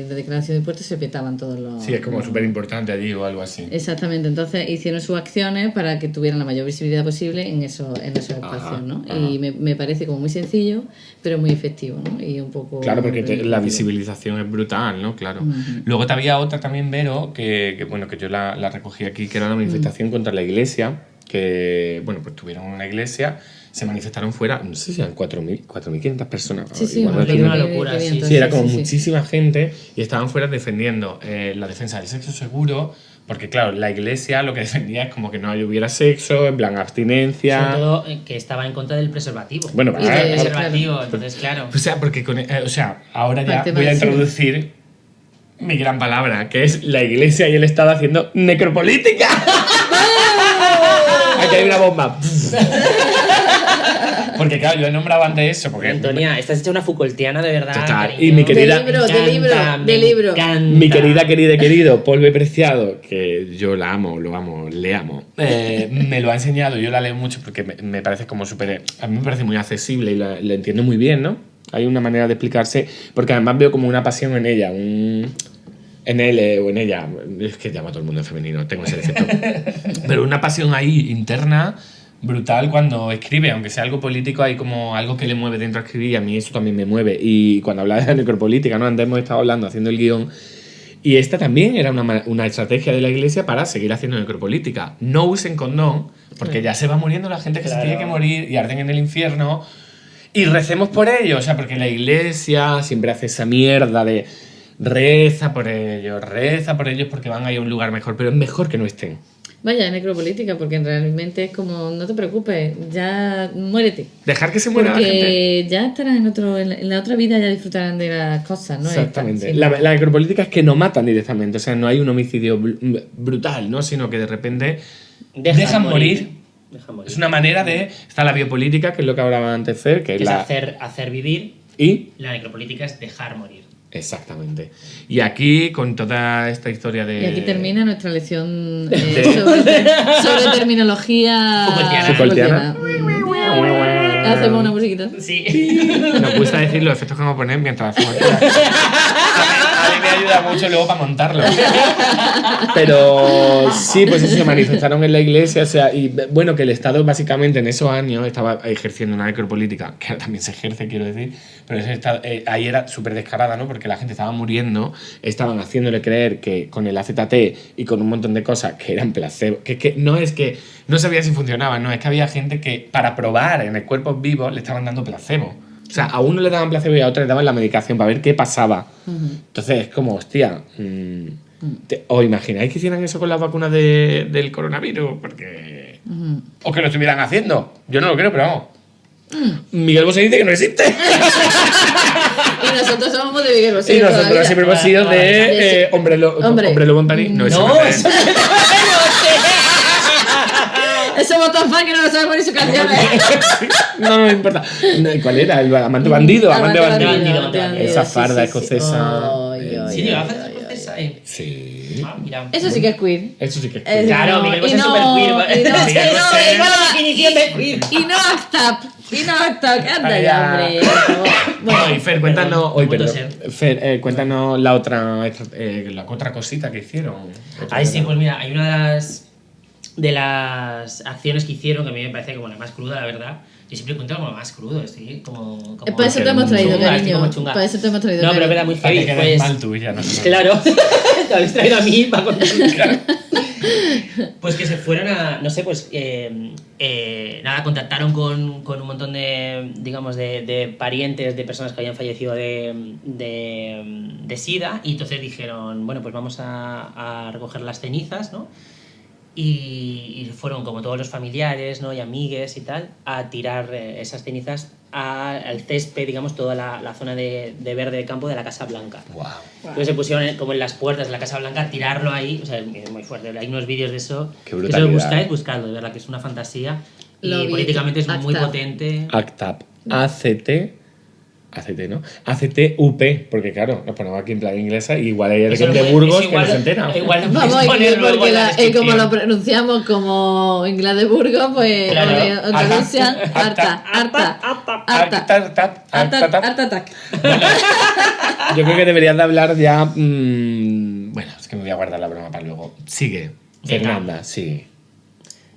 declaración de impuestos se petaban todos los... Sí, es como súper importante allí o algo así. Exactamente, entonces hicieron sus acciones para que tuvieran la mayor visibilidad posible en esos espacios, ¿no? Y me parece como muy sencillo, pero muy efectivo, ¿no? Y un poco... Claro, porque la visibilización es brutal, ¿no? Claro. Luego había otra también, Vero, que yo la recogí aquí, que era la manifestación contra la iglesia, que, bueno, pues tuvieron una iglesia... Se manifestaron fuera, no sé si eran 4.500 personas. Sí, una locura. Sí, era como muchísima gente y estaban fuera defendiendo la defensa del sexo seguro, porque claro, la iglesia lo que defendía es como que no hubiera sexo, en plan abstinencia. Sobre todo que estaba en contra del preservativo. Bueno, preservativo, entonces claro. O sea, porque ahora ya voy a introducir mi gran palabra, que es la iglesia y el Estado haciendo necropolítica. Aquí hay una bomba. Porque claro, yo he nombrado antes eso. Porque Antonia, estás hecha una Foucaultiana de verdad. Total. Y mi querida. De libro. Mi querido Polve Preciado, que yo la amo, le amo. Me lo ha enseñado, yo la leo mucho porque me parece como súper. A mí me parece muy accesible y la entiendo muy bien, ¿no? Hay una manera de explicarse, porque además veo como una pasión en ella, en él o en ella. Es que llamo a todo el mundo en femenino, tengo ese defecto. Pero una pasión ahí interna. Brutal cuando escribe, aunque sea algo político, hay como algo que le mueve dentro a escribir y a mí eso también me mueve. Y cuando hablaba de la necropolítica, ¿no? Antes hemos estado hablando, haciendo el guión, y esta también era una estrategia de la iglesia para seguir haciendo necropolítica. No usen condón, porque ya se va muriendo la gente que se tiene que morir y arden en el infierno, y recemos por ellos, o sea, porque la iglesia siempre hace esa mierda de reza por ellos porque van a ir a un lugar mejor, pero es mejor que no estén. Vaya, necropolítica, porque realmente es como, no te preocupes, ya muérete. Dejar que se muera la gente. Porque ya estarán en la otra vida, ya disfrutarán de las cosas, ¿no? Exactamente. La necropolítica es que no matan directamente, o sea, no hay un homicidio brutal, ¿no? Sino que de repente dejan morir Es una manera de... Está la biopolítica, que es lo que hablaba antes Fer, que es hacer vivir, y la necropolítica es dejar morir. Exactamente. Y aquí, con toda esta historia de... Y aquí termina nuestra lección sobre terminología Foucaultiana. Hacemos una musiquita. Sí. Nos gusta decir los efectos que vamos a poner mientras hacemos. A mí me ayuda mucho luego para montarlo. Pero sí, pues eso, se manifestaron en la iglesia. O sea, y bueno, que el Estado básicamente en esos años estaba ejerciendo una necropolítica, que ahora también se ejerce, quiero decir, pero ahí era súper descarada, ¿no? Porque la gente estaba muriendo, estaban haciéndole creer que con el AZT y con un montón de cosas que eran placebo, que no es que no sabía si funcionaban, no, es que había gente que para probar en el cuerpo vivo le estaban dando placebo. O sea, a uno le daban placebo y a otro le daban la medicación para ver qué pasaba. Entonces es como, hostia, ¿os imagináis que hicieran eso con las vacunas del coronavirus? Porque... O que lo estuvieran haciendo. Yo no lo creo, pero vamos. Miguel Bosé dice que no existe. Y nosotros somos de Miguel Bosé. Y nosotros siempre hemos sido de Hombre Lobo en París. No, eso ese botón fan que no lo sabe poner sus canciones. No me importa. No, ¿cuál era? El amante bandido. Amante bandido. Esa farda escocesa. Sí, lleva farda escocesa. Sí. Mira. Eso sí que es queer. Eso sí que es queer. Claro, Miguel Bosé es súper queer. Y no definición de queer. Y no hasta que anda ya, hombre. Bueno, y Fer, cuéntanos. Fer, cuéntanos la otra cosita que hicieron. Ay, sí, pues mira, hay una de las acciones que hicieron que a mí me parece como la más cruda, la verdad. Yo siempre cuento como lo más crudo, estoy como para eso te hemos traído, cariño. Para eso te hemos traído. No, pero era muy heavy. Pues, mal tuya, no. Claro, te habéis traído a mí para contar. Pues que se fueron a, no sé, pues nada, contactaron con un montón de, digamos, de parientes de personas que habían fallecido de SIDA, y entonces dijeron, bueno, pues vamos a recoger las cenizas, ¿no? Y fueron como todos los familiares, ¿no? Y amigues y tal, a tirar esas cenizas al césped, digamos, toda la zona de verde de campo de la Casa Blanca. Wow. Entonces se pusieron como en las puertas de la Casa Blanca a tirarlo ahí, o sea, es muy fuerte. Hay unos vídeos de eso. Qué que si lo buscáis, buscadlo, de verdad, que es una fantasía. Y políticamente es muy potente. ACT, ¿no? ACTUP, porque claro, nos ponemos aquí en plan inglesa y igual hay alguien de Burgos que no se entera. Igual vamos a poner porque como lo pronunciamos como inglés de Burgos, pues traducción harta. Yo creo que deberías de hablar ya. Bueno, es que me voy a guardar la broma para luego. Sigue, Fernanda, sí.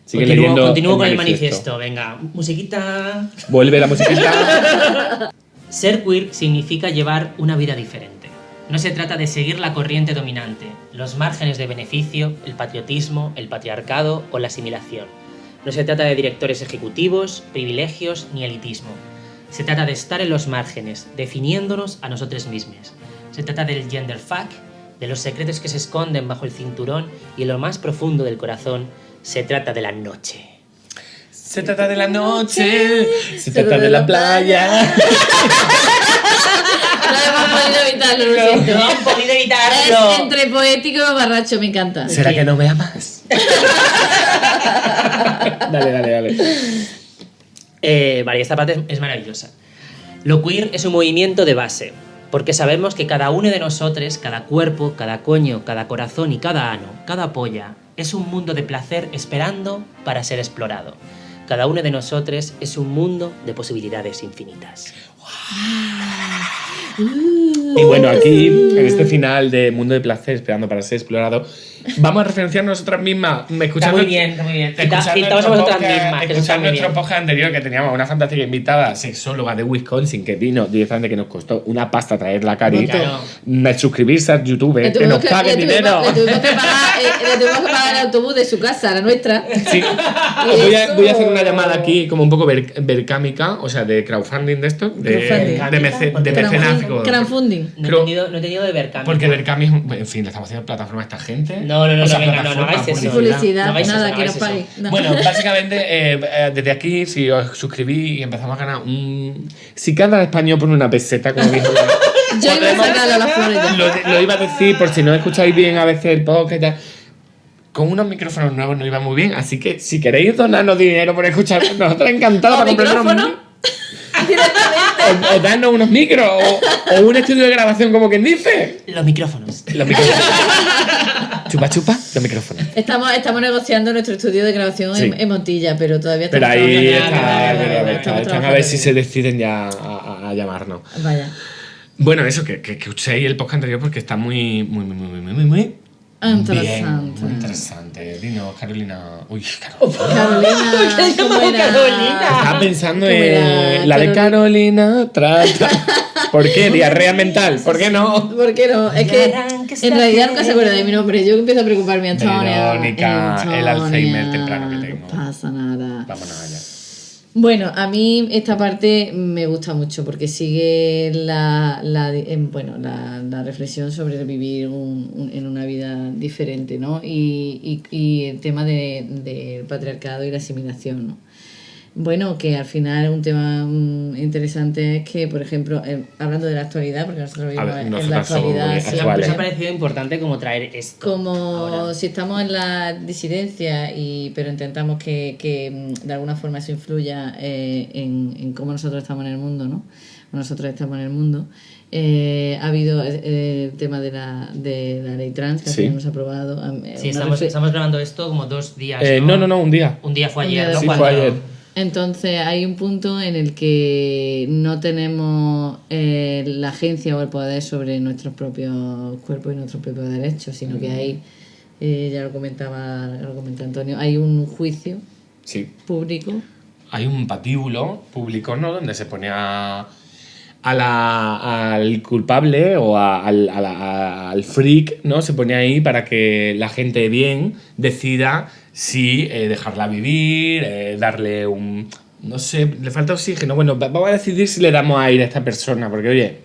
Continúo con el manifiesto, venga, musiquita. Vuelve la musiquita. Ser queer significa llevar una vida diferente. No se trata de seguir la corriente dominante, los márgenes de beneficio, el patriotismo, el patriarcado o la asimilación. No se trata de directores ejecutivos, privilegios ni elitismo. Se trata de estar en los márgenes, definiéndonos a nosotros mismos. Se trata del gender fuck, de los secretos que se esconden bajo el cinturón y en lo más profundo del corazón. Se trata de la noche. Se trata de la noche, se trata de la playa. No hemos podido evitarlo, lo siento. No hemos podido evitarlo. Es entre poético y barracho, me encanta. ¿Será que no me amas? Dale. Vale, esta parte es maravillosa. Lo queer es un movimiento de base, porque sabemos que cada uno de nosotros, cada cuerpo, cada coño, cada corazón y cada ano, cada polla, es un mundo de placer esperando para ser explorado. Cada uno de nosotros es un mundo de posibilidades infinitas. Y bueno, aquí, en este final de Mundo de Placer, esperando para ser explorado, vamos a referenciar nosotras mismas. Está muy bien. Citamos a vosotras mismas. Escuchar nuestro podcast anterior, que teníamos una fantástica invitada, sexóloga de Wisconsin, que vino directamente, que nos costó una pasta traerla, Cari. Suscribirse a YouTube, que nos pague dinero. Le tuvimos que pagar el autobús de su casa, la nuestra. Sí. Voy a hacer una llamada aquí, como un poco vercámica, o sea, de crowdfunding de esto, de mecenazgo. Crowdfunding. No he entendido de Verkami. Porque Verkami, en fin, le estamos haciendo plataforma a esta gente. No hagáis eso. Publicidad, nada, que nos pague. Bueno, básicamente, desde aquí, si os suscribís y empezamos a ganar si cada español pone una peseta, como dijo yo iba a sacarlo a las flores ya. Lo iba a decir, por si no escucháis bien a veces el podcast y tal. con unos micrófonos nuevos nos iba muy bien, así que si queréis donarnos dinero por escucharnos, nosotros encantados ¿O para comprarnos micrófono? o darnos unos micros o un estudio de grabación, como quien dice. Los micrófonos. Los micrófonos. Chupa, chupa, los micrófonos. Estamos negociando nuestro estudio de grabación Sí. en Montilla, pero todavía Pero estamos ahí trabajando. están a ver si se deciden ya a llamarnos. Vaya. Bueno, eso, que escuchéis el podcast anterior porque está muy Interesante. bien, muy interesante. Dinos, Carolina. Uy, Carolina. Carolina. ¿Qué ¿cómo llamamos era? Carolina? Estaba pensando ¿Cómo era? en la de Carolina. ¿Por qué? Diarrea mental. ¿Por qué no? ¿Por qué no? Es que en realidad nunca se acuerda de mi nombre. Yo empiezo a preocuparme, Antonia. Verónica, el Alzheimer temprano que tengo. No pasa nada. Vámonos allá. Bueno, a mí esta parte me gusta mucho porque sigue la reflexión sobre vivir en una vida diferente, ¿no? Y el tema del patriarcado y la asimilación, ¿no? Bueno, que al final un tema interesante es que, por ejemplo, hablando de la actualidad, porque nosotros vivimos en la actualidad, muy sí, actuales. Nos ha parecido importante como traer esto. como ahora. si estamos en la disidencia, pero intentamos que de alguna forma eso influya en cómo nosotros estamos en el mundo, ¿no? Nosotros estamos en el mundo. Ha habido el tema de la ley trans, que Sí. hemos aprobado. Sí, estamos grabando esto como 2 días. No, un día. Un día fue ayer, Un día ¿no? Sí, Cuando- fue ayer. Entonces hay un punto en el que no tenemos la agencia o el poder sobre nuestros propios cuerpos y nuestros propios derechos, sino que hay, ya lo comentaba Antonio, hay un juicio Sí. público. Hay un patíbulo público, ¿no? Donde se pone al culpable o al freak, ¿no? Se pone ahí para que la gente bien decida si dejarla vivir, darle un... No sé, le falta oxígeno. Bueno, vamos a decidir si le damos aire a esta persona, porque oye,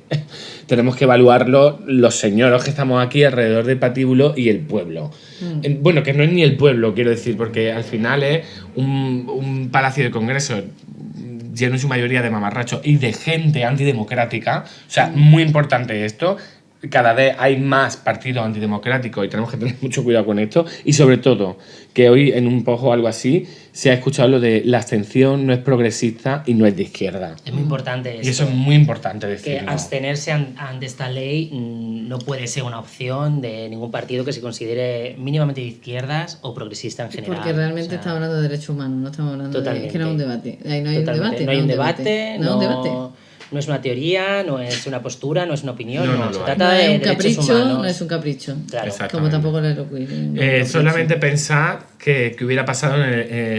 tenemos que evaluarlo los señoros que estamos aquí alrededor del patíbulo y el pueblo. Bueno, que no es ni el pueblo, quiero decir, porque al final es un palacio de congreso lleno en su mayoría de mamarrachos y de gente antidemocrática. O sea, muy importante esto. Cada vez hay más partidos antidemocráticos y tenemos que tener mucho cuidado con esto. Y sobre todo, que hoy en un poco o algo así se ha escuchado lo de la abstención no es progresista y no es de izquierda. Es muy importante Y eso es muy importante decirlo. que abstenerse ante esta ley no puede ser una opción de ningún partido que se considere mínimamente de izquierdas o progresista en general. Porque realmente O sea, estamos hablando de derechos humanos, no estamos hablando Totalmente. de... que no es un debate. Ahí no hay un totalmente. debate. No hay un debate, No es un debate. no es una teoría, no es una postura, no es una opinión, No, se lo trata No de es un derechos capricho, humanos. no es un capricho. Claro. Exacto. Como tampoco lo es Solamente pensar que hubiera pasado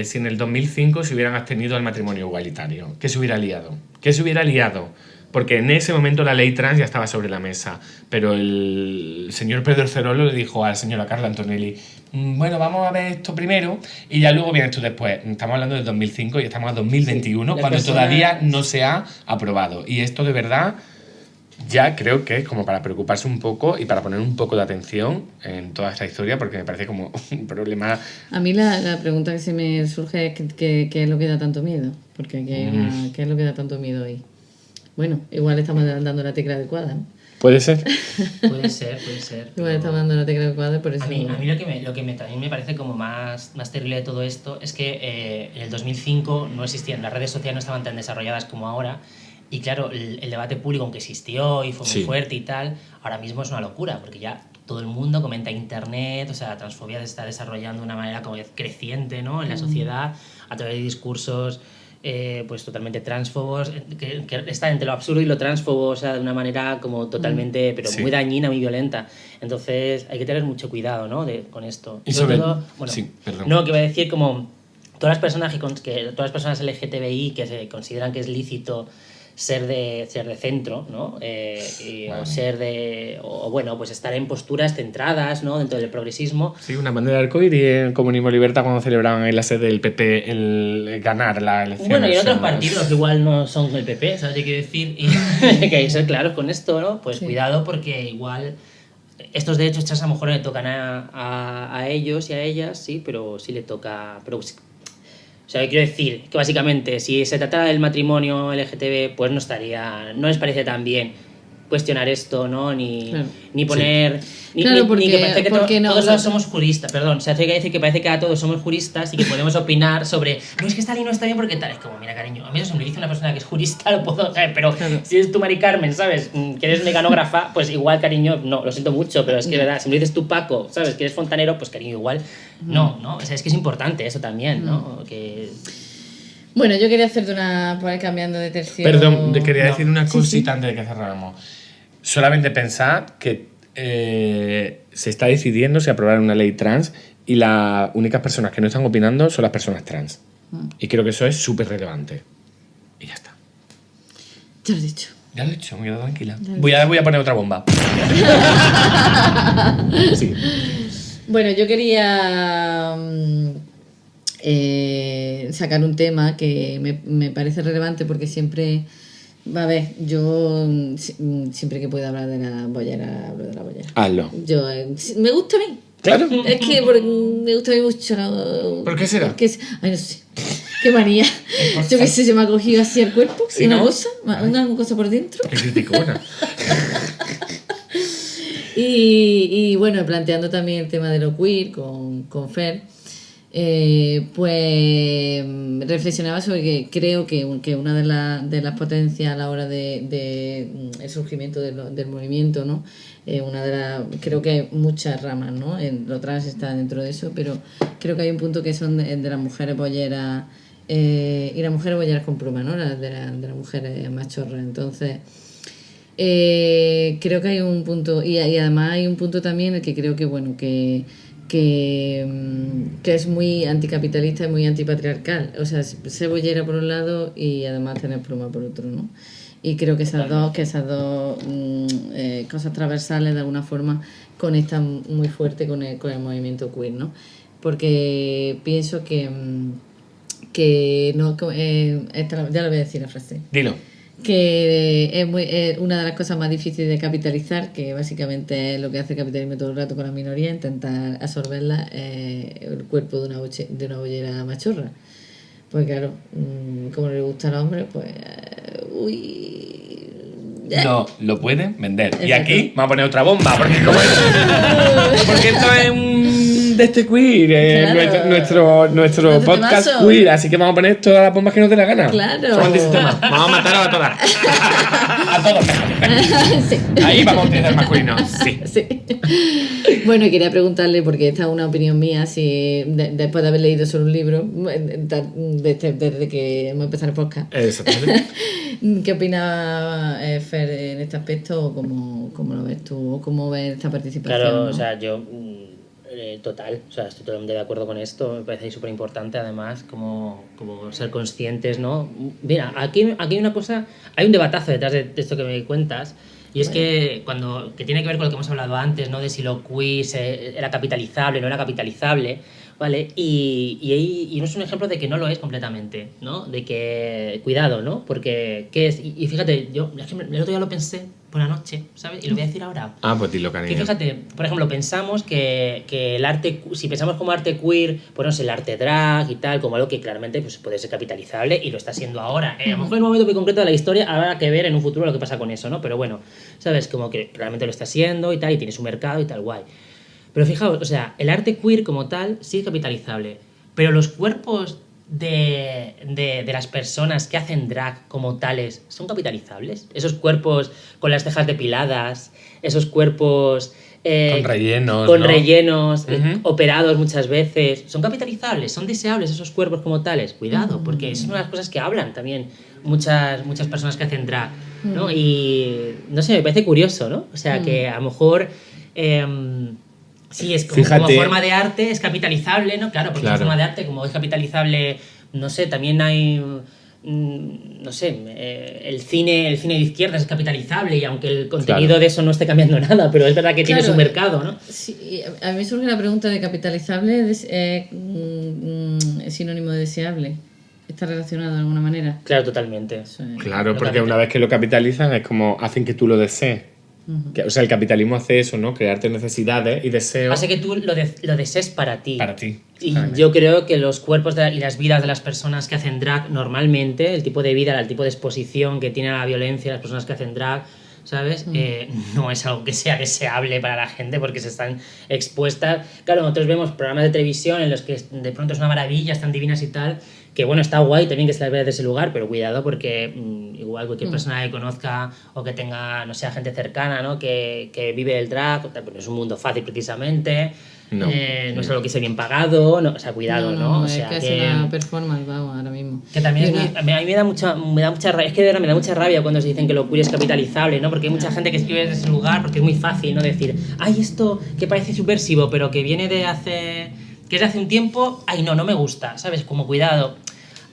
si en el 2005 se hubieran abstenido al matrimonio igualitario. ¿Qué se hubiera liado? ¿Qué se hubiera liado? Porque en ese momento la ley trans ya estaba sobre la mesa, pero el señor Pedro Cerolo le dijo a la señora Carla Antonelli, bueno, vamos a ver esto primero y ya luego vienes tú después. Estamos hablando del 2005 y estamos a 2021, Sí, cuando las todavía personas- no se ha aprobado. Y esto de verdad ya creo que es como para preocuparse un poco y para poner un poco de atención en toda esta historia, porque me parece como un problema. A mí la pregunta que se me surge es ¿qué es lo que da tanto miedo? Porque aquí hay ¿qué es lo que da tanto miedo ahí? Bueno, igual estamos dando la tecla adecuada, ¿no? ¿Puede ser? Puede ser, puede ser. Igual estamos dando la tecla adecuada y por eso... A mí lo que también me parece como más terrible de todo esto es que en el 2005 no existían, las redes sociales no estaban tan desarrolladas como ahora. Y claro, el debate público, aunque existió y fue muy Sí. fuerte y tal, ahora mismo es una locura, porque ya todo el mundo comenta internet, o sea, la transfobia se está desarrollando de una manera como creciente, ¿no? En la sociedad, a través de discursos pues totalmente transfobos, que están entre lo absurdo y lo transfobo, o sea, de una manera como totalmente, pero Sí. muy dañina, muy violenta. Entonces hay que tener mucho cuidado, ¿no? con esto. Y sobre- todo, bueno, sí, perdón. no, que iba a decir como todas las personas todas las personas LGTBI que se consideran que es lícito ser de centro, ¿no? O ser o bueno, pues estar en posturas centradas, ¿no? Dentro del progresismo. Sí, una bandera de arcoíris en Comunismo y Libertad cuando celebraban en la sede del PP el ganar la elección. Bueno, y en otros partidos que igual no son el PP, ¿sabes qué quiero decir? Y que hay que ser claros con esto, ¿no? Pues Sí. cuidado porque igual estos derechos a lo mejor no le tocan a ellos y a ellas, sí, pero sí le toca... Pero, o sea, quiero decir que básicamente si se tratara del matrimonio LGTB, pues no les parece tan bien cuestionar esto, ¿no? Ni poner... Sí. Claro, ni que parece que todos somos juristas, perdón. Se hace que decir que parece que a todos somos juristas y que podemos opinar sobre no, es que esta ley no está bien porque tal. Es como, mira, cariño, a mí eso me lo dice una persona que es jurista, lo puedo saber, pero si es tú, Mari Carmen, ¿sabes? Que eres mecanógrafa, pues igual, cariño, no, lo siento mucho, pero es que, verdad, si me dices tú, Paco, ¿sabes? Que eres fontanero, pues, cariño, igual, no, o sea, es que es importante eso también, ¿no? Que... Bueno, yo quería hacerte poner cambiando de tercio. Perdón, quería decir una cosita antes de que cerráramos. Solamente pensar que se está decidiendo si aprobar una ley trans y las únicas personas que no están opinando son las personas trans. Y creo que eso es súper relevante. Y ya está. Ya lo he dicho. Ya lo he dicho, me he quedado tranquila. Voy a poner otra bomba. Sí. Bueno, yo quería sacar un tema que me parece relevante porque siempre... A ver, yo siempre que puedo hablar de la bollera, hablo de la bollera. Hazlo. Me gusta a mí. Claro. Es que me gusta a mí mucho. ¿Por qué será? Ay, no sé. Qué manía. Yo qué sé, se me ha cogido así el cuerpo. ¿Sí, una no? cosa por dentro. Qué criticona. Y bueno, planteando también el tema de lo queer con Fer. Pues reflexionaba sobre que creo que una de las potencias a la hora de el surgimiento del movimiento, ¿no? Creo que hay muchas ramas, ¿no? Lo trans está dentro de eso, pero creo que hay un punto que son de las mujeres bolleras y las mujeres bolleras con pluma, ¿no? De las mujeres machorras. Entonces creo que hay un punto y además hay un punto también en el que creo que bueno que es muy anticapitalista y muy antipatriarcal. O sea, ser bollera por un lado y además tener pluma por otro, ¿no? Y creo que esas dos cosas transversales de alguna forma conectan muy fuerte con el movimiento queer, ¿no? Porque pienso que no... ya lo voy a decir la frase. Dilo. Que es una de las cosas más difíciles de capitalizar, que básicamente es lo que hace el capitalismo todo el rato con la minoría, intentar absorberla, el cuerpo de una bollera machorra. Pues claro, como le gusta al hombre, pues... No, lo pueden vender. Exacto. Y aquí vamos a poner otra bomba, porque porque esto es de este queer, claro. nuestro podcast temazo. Queer, así que vamos a poner todas las bombas que nos dé la gana. Claro. Vamos a matar a todas. A todos. Sí. Ahí vamos a utilizar masculino. Sí. Bueno, y quería preguntarle, porque esta es una opinión mía, si después de haber leído solo un libro, desde que hemos empezado el podcast. Exactamente. ¿Qué opina Fer en este aspecto? ¿O cómo lo ves tú? ¿O cómo ves esta participación? Claro, ¿no? O sea, yo... total, o sea, estoy totalmente de acuerdo con esto, me parece súper importante además como ser conscientes, ¿no? Mira, aquí hay una cosa, hay un debatazo detrás de esto que me cuentas, y es que tiene que ver con lo que hemos hablado antes, ¿no? De si lo queer era capitalizable, no era capitalizable, ¿vale? Y no es un ejemplo de que no lo es completamente, ¿no? De que, cuidado, ¿no? Porque, ¿qué es? Y fíjate, yo el otro día lo pensé por la noche, ¿sabes? Y lo voy a decir ahora. Pues dilo, cariño. Que fíjate, por ejemplo, pensamos que el arte, si pensamos como arte queer, pues no sé, el arte drag y tal, como algo que claramente pues, puede ser capitalizable y lo está siendo ahora. A lo mejor en un momento muy concreto de la historia habrá que ver en un futuro lo que pasa con eso, ¿no? Pero bueno, ¿sabes? Como que realmente lo está siendo y tal, y tiene su mercado y tal, guay. Pero fijaos, o sea, el arte queer como tal sí es capitalizable, pero los cuerpos de las personas que hacen drag como tales son capitalizables. Esos cuerpos con las cejas depiladas, esos cuerpos con rellenos, operados muchas veces, son capitalizables, son deseables esos cuerpos como tales. Cuidado, porque es una de las cosas que hablan también muchas personas que hacen drag, ¿no? Y no sé, me parece curioso, ¿no? O sea, que a lo mejor sí, es como forma de arte, es capitalizable, ¿no? Claro, porque es forma de arte, como es capitalizable, no sé, también hay, no sé, el cine de izquierda es capitalizable y aunque el contenido de eso no esté cambiando nada, pero es verdad que tiene su mercado, ¿no? Sí, a mí surge la pregunta de capitalizable, ¿es sinónimo de deseable? ¿Está relacionado de alguna manera? Claro, totalmente. Claro, porque una vez que lo capitalizan es como hacen que tú lo desees. O sea, el capitalismo hace eso, ¿no? Crearte necesidades y deseos. Hace que tú lo desees para ti. Para ti. Y yo creo que los cuerpos y las vidas de las personas que hacen drag normalmente, el tipo de vida, el tipo de exposición que tiene a la violencia las personas que hacen drag, ¿sabes? No es algo que sea deseable para la gente porque se están expuestas. Claro, nosotros vemos programas de televisión en los que de pronto es una maravilla, están divinas y tal, que bueno, está guay también que se las vea desde ese lugar, pero cuidado porque igual cualquier persona que conozca o que tenga, no sé, gente cercana, ¿no? Que vive del drag, pero no es un mundo fácil precisamente. No es algo que sea bien pagado, no, o sea, cuidado, ¿no? O sea, es que es una performance, vamos, ahora mismo. Que también a mí me da mucha rabia, es que de verdad me da mucha rabia cuando se dicen que lo queer es capitalizable, ¿no? Porque hay mucha gente que escribe desde ese lugar porque es muy fácil, ¿no? Decir, ay, esto que parece subversivo, pero que viene que es de hace un tiempo, ay, no me gusta, ¿sabes? Como cuidado.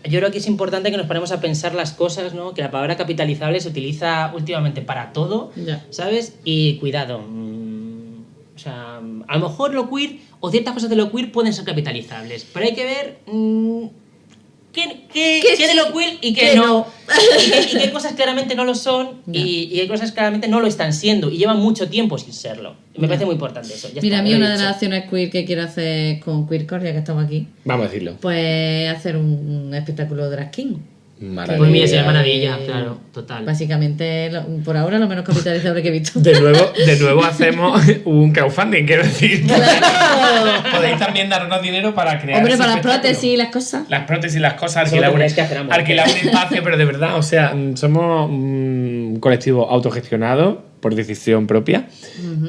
Yo creo que es importante que nos ponemos a pensar las cosas, ¿no? Que la palabra capitalizable se utiliza últimamente para todo, ¿sabes? Y cuidado. O sea, a lo mejor lo queer o ciertas cosas de lo queer pueden ser capitalizables, pero hay que ver qué de lo queer y qué no. Y qué cosas claramente no lo son y qué cosas claramente no lo están siendo y llevan mucho tiempo sin serlo. Me parece muy importante eso. Mira, a mí una de las acciones queer que quiero hacer con Queercore, ya que estamos aquí, vamos a decirlo, pues hacer un espectáculo drag king. Maravilla. Pues mira, sería maravilla, claro, total. Básicamente, por ahora, lo menos capitalizable que he visto. De nuevo hacemos un crowdfunding, quiero decir. Podéis también darnos dinero para crear. Hombre, para las prótesis y las cosas. Las prótesis y las cosas, alquilar un espacio, pero de verdad, o sea, somos un colectivo autogestionado por decisión propia.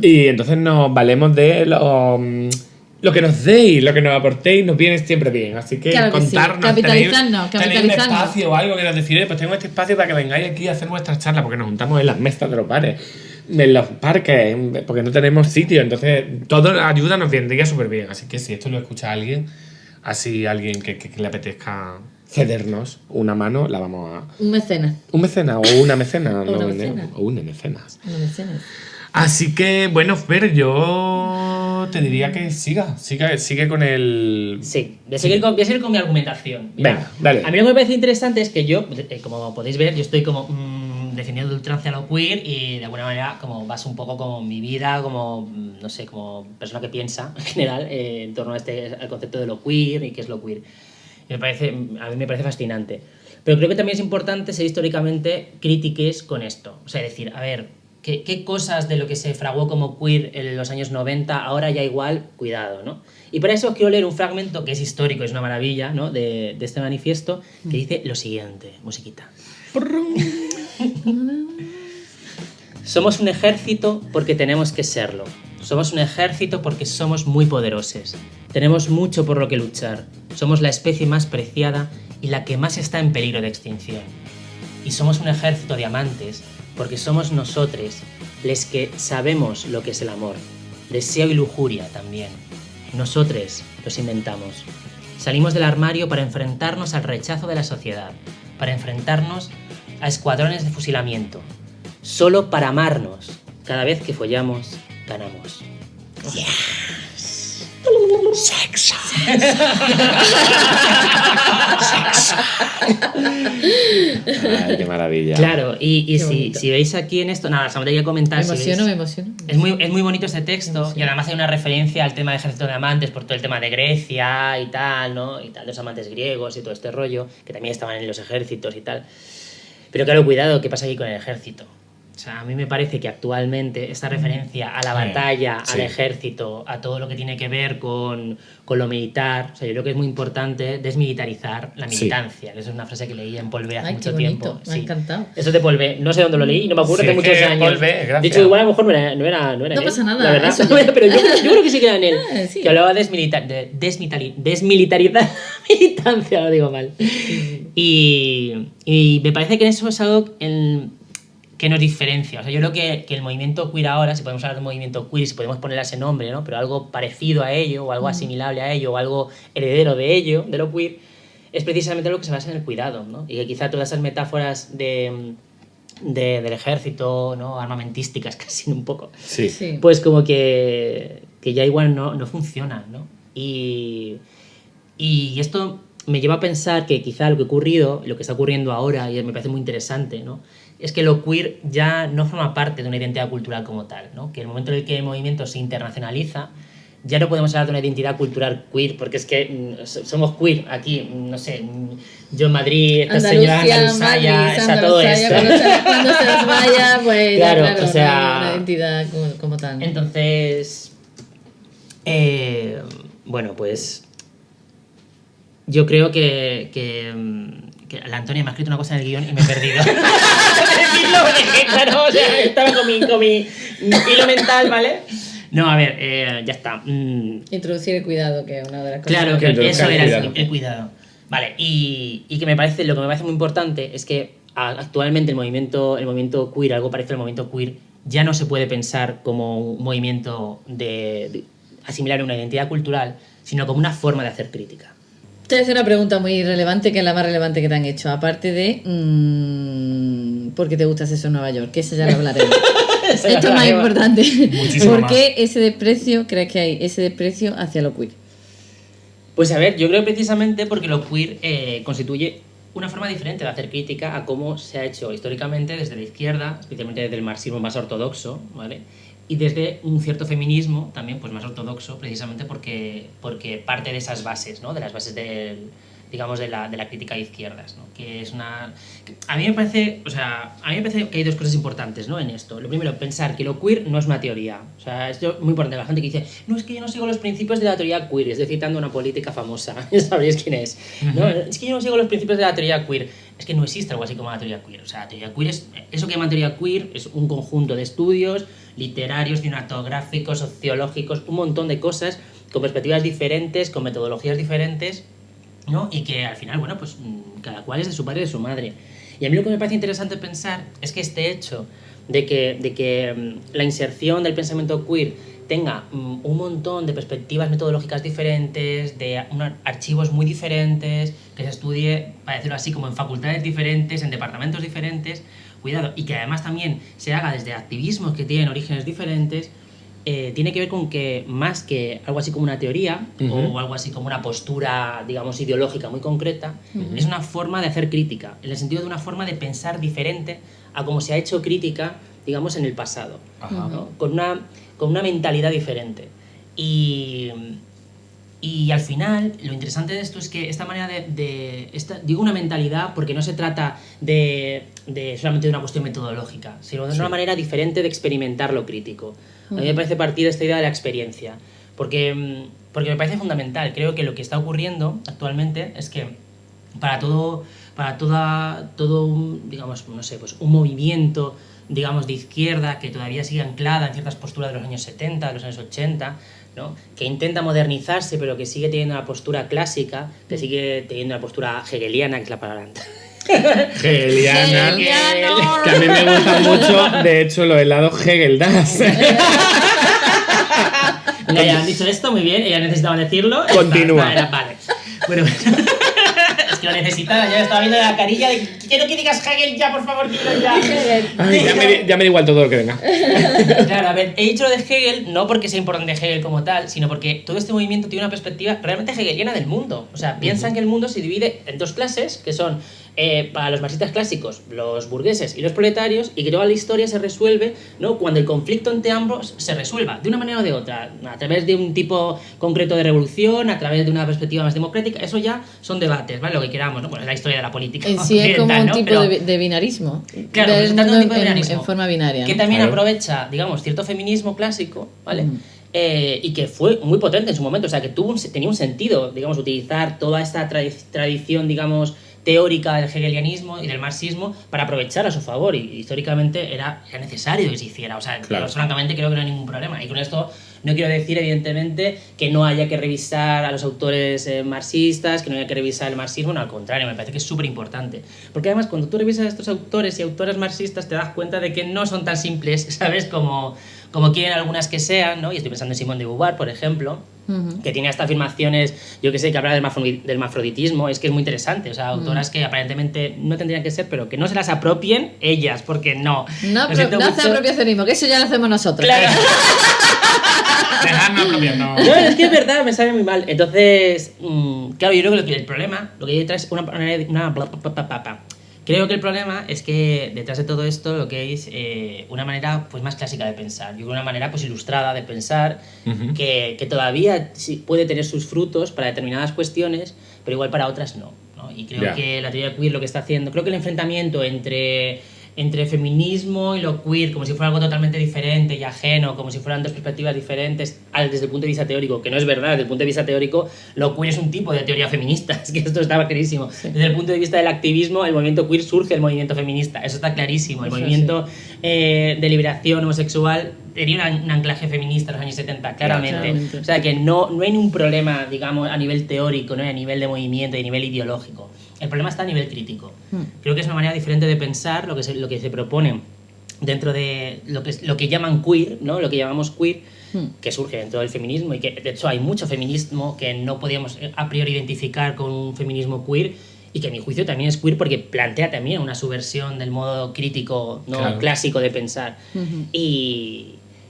Y entonces nos valemos de lo que nos deis, lo que nos aportéis, nos viene siempre bien. Así que claro contarnos, sí. Capitalizarnos. Tenéis un espacio o algo que nos decís, pues tengo este espacio para que vengáis aquí a hacer vuestras charlas, porque nos juntamos en las mesas de los bares, en los parques, porque no tenemos sitio. Entonces, toda ayuda nos vendría súper bien. Así que si esto lo escucha alguien, así alguien que le apetezca cedernos una mano, la vamos a... Un mecenas. Un mecenas o una mecena. O una mecenas. O una mecenas. Una mecenas. Así que, bueno, Fer, yo te diría que sigue con el... Sí, voy a seguir con mi argumentación. Mira, venga, dale. A mí lo que me parece interesante es que yo, como podéis ver, yo estoy como defendiendo de ultrancia lo queer y de alguna manera como baso un poco como mi vida, como, no sé, como persona que piensa en general en torno al concepto de lo queer y qué es lo queer. Y a mí me parece fascinante. Pero creo que también es importante ser históricamente críticos con esto. O sea, decir, a ver... ¿Qué cosas de lo que se fraguó como queer en los años 90 ahora ya igual, cuidado, ¿no? Y para eso os quiero leer un fragmento que es histórico, es una maravilla, ¿no? de este manifiesto, que dice lo siguiente, musiquita. Somos un ejército porque tenemos que serlo. Somos un ejército porque somos muy poderosos. Tenemos mucho por lo que luchar. Somos la especie más preciada y la que más está en peligro de extinción. Y somos un ejército de amantes porque somos nosotros les que sabemos lo que es el amor, deseo y lujuria también. Nosotros los inventamos. Salimos del armario para enfrentarnos al rechazo de la sociedad, para enfrentarnos a escuadrones de fusilamiento, solo para amarnos. Cada vez que follamos, ganamos. Yes. Sexo. Sexo. Ay, qué maravilla. Claro, y si veis aquí en esto, nada, solamente quería comentar. Me emociono. Es muy bonito este texto y además hay una referencia al tema de ejército de amantes por todo el tema de Grecia y tal, ¿no? Y tal, de los amantes griegos y todo este rollo, que también estaban en los ejércitos y tal. Pero claro, cuidado, ¿qué pasa aquí con el ejército? O sea, a mí me parece que actualmente esta referencia a la batalla, al ejército, a todo lo que tiene que ver con lo militar, o sea, yo creo que es muy importante desmilitarizar la militancia. Esa es una frase que leí en Polvé hace mucho tiempo. Me ha encantado. Eso es de Polvé, no sé dónde lo leí, no me acuerdo hace muchos años. Polvé, gracias. De hecho, igual a lo mejor no era en él. No pasa nada. La verdad, pero yo creo que sí que era en él. Sí. Que hablaba de desmilitarizar la militancia, lo digo mal. Y me parece que eso es algo que nos diferencia. O sea, yo creo que el movimiento queer ahora, si podemos hablar de movimiento queer, si podemos ponerle ese nombre, ¿no? Pero algo parecido a ello, o algo asimilable a ello, o algo heredero de ello, de lo queer, es precisamente lo que se basa en el cuidado, ¿no? Y que quizá todas esas metáforas del ejército, ¿no? Armamentísticas casi un poco, sí. Pues como que ya igual no funcionan, ¿no? Y esto me lleva a pensar que quizá lo que ha ocurrido, lo que está ocurriendo ahora, y me parece muy interesante, ¿no? Es que lo queer ya no forma parte de una identidad cultural como tal, ¿no? Que el momento en el que el movimiento se internacionaliza, ya no podemos hablar de una identidad cultural queer, porque es que somos queer aquí, no sé, yo en Madrid, esta señora Andalusaya, o sea, todo esto. Cuando se desmaya, pues claro, ya, claro, o sea, no hay una identidad como tal. Entonces, bueno, pues yo creo que la Antonia me ha escrito una cosa en el guión y me he perdido. Claro, o sea, estaba con mi hilo mental, ¿vale? No, a ver, ya está. Introducir el cuidado, que es una de las cosas. Claro, que eso era el cuidado. Vale, y que lo que me parece muy importante es que actualmente el movimiento queer, algo parecido al movimiento queer, ya no se puede pensar como un movimiento de asimilar una identidad cultural, sino como una forma de hacer crítica. Te voy a hacer una pregunta muy relevante, que es la más relevante que te han hecho, aparte de ¿por qué te gusta eso en Nueva York? Que eso ya lo hablaremos. Esto es más importante. ¿Por qué ese desprecio, crees que hay ese desprecio hacia lo queer? Pues a ver, yo creo precisamente porque lo queer constituye una forma diferente de hacer crítica a cómo se ha hecho históricamente desde la izquierda, especialmente desde el marxismo más ortodoxo, ¿vale? Y desde un cierto feminismo también pues más ortodoxo, precisamente porque parte de esas bases, ¿no? De las bases de la crítica de izquierdas, ¿no? Que es una... A mí me parece que hay dos cosas importantes, ¿no? En esto. Lo primero, pensar que lo queer no es una teoría. O sea, esto es muy importante. La gente que dice, no, es que yo no sigo los principios de la teoría queer, estoy citando a una política famosa, ya sabréis quién es. ¿No? Es que yo no sigo los principios de la teoría queer. Es que no existe algo así como la teoría queer. O sea, la teoría queer es... Eso que llaman teoría queer es un conjunto de estudios literarios, cinematográficos, sociológicos, un montón de cosas con perspectivas diferentes, con metodologías diferentes, ¿no? Y que al final, bueno, pues cada cual es de su padre y de su madre. Y a mí lo que me parece interesante pensar es que este hecho de que la inserción del pensamiento queer tenga un montón de perspectivas metodológicas diferentes, de archivos muy diferentes, que se estudie, para decirlo así, como en facultades diferentes, en departamentos diferentes, cuidado, y que además también se haga desde activismos que tienen orígenes diferentes, tiene que ver con que más que algo así como una teoría o algo así como una postura, digamos, ideológica muy concreta, es una forma de hacer crítica, en el sentido de una forma de pensar diferente a cómo se ha hecho crítica, digamos, en el pasado, ¿no? Con una mentalidad diferente. Y al final, lo interesante de esto es que esta manera digo una mentalidad porque no se trata de solamente de una cuestión metodológica, sino de una manera diferente de experimentar lo crítico. A mí me parece partir de esta idea de la experiencia, porque me parece fundamental. Creo que lo que está ocurriendo actualmente es que para todo digamos, no sé, pues un movimiento, digamos, de izquierda que todavía sigue anclada en ciertas posturas de los años 70, de los años 80, ¿no? Que intenta modernizarse pero que sigue teniendo una postura clásica, que sigue teniendo una postura hegeliana, que es la palabra hegeliana, que a mí me gusta mucho, de hecho lo helado Hegel-Das. Mira, ya han dicho esto muy bien, ella necesitaba decirlo. Continúa. Vale. Bueno, es que lo necesitaba, ya estaba viendo la carilla de quiero que digas Hegel ya, por favor, quiero ya. Ay, ya me da igual todo lo que venga. Claro, a ver, he dicho lo de Hegel no porque sea importante Hegel como tal, sino porque todo este movimiento tiene una perspectiva realmente hegeliana del mundo. O sea, piensan que el mundo se divide en dos clases, que son para los marxistas clásicos, los burgueses y los proletarios, y que toda la historia se resuelve, ¿no? Cuando el conflicto entre ambos se resuelva, de una manera o de otra, a través de un tipo concreto de revolución, a través de una perspectiva más democrática. Eso ya son debates, ¿vale? Lo que queramos, ¿no? Bueno, es la historia de la política. En sí es como un tipo de binarismo. Claro, presentando un tipo de binarismo. En forma binaria, ¿no? Que también aprovecha, digamos, cierto feminismo clásico, ¿vale? Y que fue muy potente en su momento, o sea, que tenía un sentido, digamos, utilizar toda esta tradición, digamos, teórica del hegelianismo y del marxismo para aprovechar a su favor, y históricamente era necesario que se hiciera. O sea, claro, francamente creo que no hay ningún problema, y con esto no quiero decir evidentemente que no haya que revisar a los autores marxistas, que no haya que revisar el marxismo, no, al contrario, me parece que es súper importante, porque además cuando tú revisas a estos autores y autoras marxistas te das cuenta de que no son tan simples, ¿sabes? Como quieren algunas que sean, ¿no? Y estoy pensando en Simone de Beauvoir, por ejemplo, que tiene hasta afirmaciones, yo que sé, que habla del hermafroditismo. Es que es muy interesante, o sea, autoras que aparentemente no tendrían que ser, pero que no se las apropien ellas, porque no. No hace apropiacionismo, que eso ya lo hacemos nosotros. Claro. Dejarme apropiar, no. No, es que es verdad, me sabe muy mal. Entonces, claro, yo creo que el problema, lo que hay detrás es Creo que el problema es que detrás de todo esto lo que es una manera pues más clásica de pensar. Yo creo una manera pues ilustrada de pensar que todavía sí puede tener sus frutos para determinadas cuestiones, pero igual para otras no. Y creo que la teoría queer lo que está haciendo, creo que el enfrentamiento entre feminismo y lo queer, como si fuera algo totalmente diferente y ajeno, como si fueran dos perspectivas diferentes desde el punto de vista teórico, que no es verdad. Desde el punto de vista teórico, lo queer es un tipo de teoría feminista, es que esto estaba clarísimo. Sí. Desde el punto de vista del activismo, el movimiento queer surge del movimiento feminista, eso está clarísimo. El movimiento de liberación homosexual tenía un anclaje feminista en los años 70, claramente. O sea que no hay ningún problema, digamos, a nivel teórico, ¿no? A nivel de movimiento y a nivel ideológico. El problema está a nivel crítico. Creo que es una manera diferente de pensar lo que se propone dentro de lo que llaman queer, ¿no? Lo que llamamos queer, que surge dentro del feminismo, y que de hecho hay mucho feminismo que no podíamos a priori identificar con un feminismo queer, y que a mi juicio también es queer porque plantea también una subversión del modo crítico, ¿no? Clásico de pensar.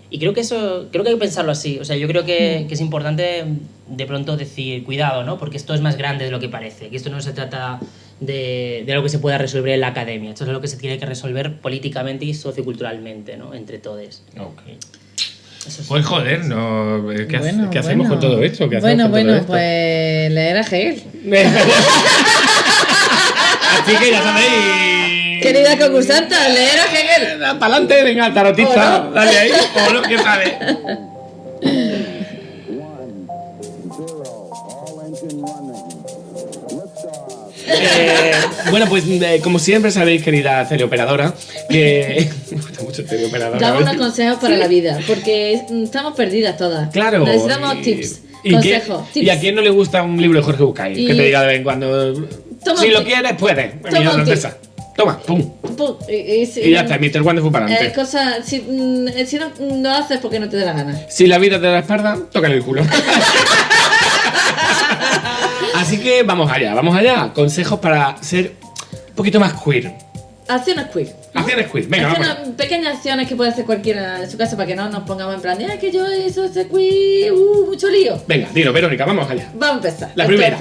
Y creo que hay que pensarlo así. O sea, yo creo que es importante de pronto decir, cuidado, ¿no? Porque esto es más grande de lo que parece. Que esto no se trata de algo que se pueda resolver en la academia. Esto es algo que se tiene que resolver políticamente y socioculturalmente, ¿no? Entre todos. Okay. Pues joder, no, ¿qué hacemos con todo esto? Pues leer a Hegel. Así que ya sabéis. Querida concursanta, leer a Hegel. Para adelante, venga, tarotista, no. Dale ahí, o no, quién sabe. Bueno, pues como siempre sabéis, querida teleoperadora, que me gusta mucho teleoperadora. Damos unos consejos para la vida, porque estamos perdidas todas. Claro. Necesitamos tips, consejos. ¿Y a quién no le gusta un libro de Jorge Bucay? Que te diga de vez en cuando, si lo quieres, puedes. Toma, pum. Y ya está, Mr. Wonderful para adelante. Si no lo haces porque no te da la gana. Si la vida te da la espalda, tócale el culo. Así que vamos allá. Consejos para ser un poquito más queer. Acciones queer. Acciones queer, venga, vamos. Pequeñas acciones que puede hacer cualquiera en su casa para que no nos pongamos en plan de que yo hice ese queer, mucho lío. Venga, dilo, Verónica, vamos allá. Vamos a empezar. La primera.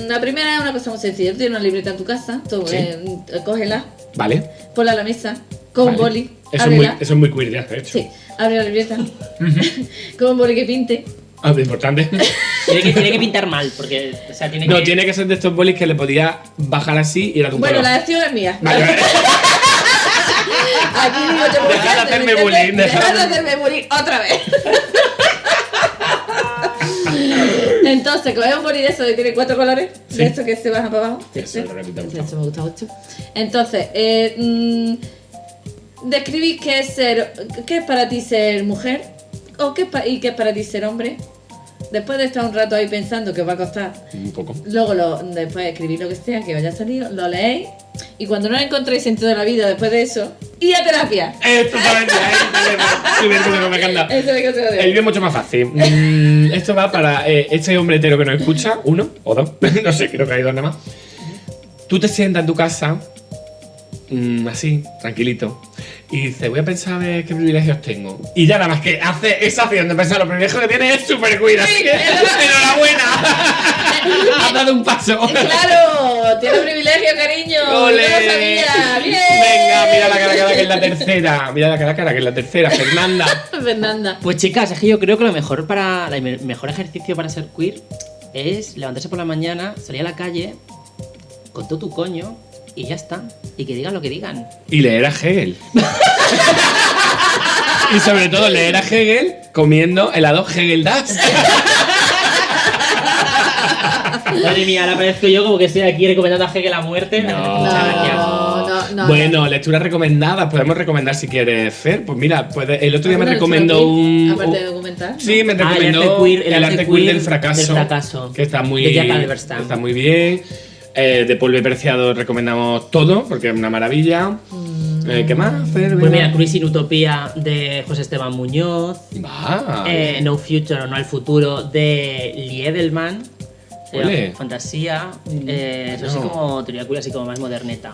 La primera es una cosa muy sencilla. Tú tienes una libreta en tu casa, tú cógela. Vale. Ponla a la mesa, con un boli. Eso es muy queer, ya, de hecho. Sí, abre la libreta. Con un boli que pinte. Ah, importante. Tiene que pintar mal, porque, o sea, tiene que ser de estos bolis que le podía bajar así y era de un color. Bueno, la acción es mía. Vale. Aquí digo yo, deja de hacerme bullying. Deja de hacerme bullying otra vez. Entonces, coge un boli de eso que tiene 4 colores, de estos que se bajan para abajo. Eso me gusta mucho. Entonces, describís qué es para ti ser mujer, o qué es para ti ser hombre. Después de estar un rato ahí pensando que os va a costar, un poco. Luego después escribir lo que sea, que vaya a salir, lo leéis, y cuando no encontréis sentido de la vida después de eso, ¡ir a terapia! Totalmente, me encanta. El vídeo es mucho más fácil. Esto va para este hombre hetero que nos escucha, 1 o 2, no sé, creo que hay 2 nada más. Tú te sientas en tu casa, así, tranquilito, y dices, voy a pensar a ver qué privilegios tengo. Y ya nada más que hace esa acción de pensar los privilegios que tienes es súper queer, así que enhorabuena. Has dado un paso. ¡Claro! Tiene privilegio, cariño. ¡Ole! Yo lo sabía. ¡Bien! Venga, mira la cara que es la tercera. Mira la cara que es la tercera, Fernanda. Pues chicas, es que yo creo que el mejor ejercicio para ser queer es levantarse por la mañana, salir a la calle con todo tu coño y ya está. Y que digan lo que digan. Y leer a Hegel. Y sobre todo leer a Hegel comiendo helado Häagen-Dazs. Madre mía, ahora parezco yo como que estoy aquí recomendando a Hegel a muerte. No. Bueno, lecturas recomendadas. Podemos recomendar si quieres, Fer. Pues mira, el otro día me recomendó un... Aparte de documental. Sí, me recomendó el arte queer del fracaso. Que está muy... De Jack Halberstam. Está muy bien. De Polvo Preciado recomendamos todo, porque es una maravilla. ¿Qué más? Fer, pues mira, Cruising Utopía de José Esteban Muñoz. Va. No Future o No al Futuro de Lee Edelman. Huele. Fantasía, eso así como teoría queer, así como más moderneta.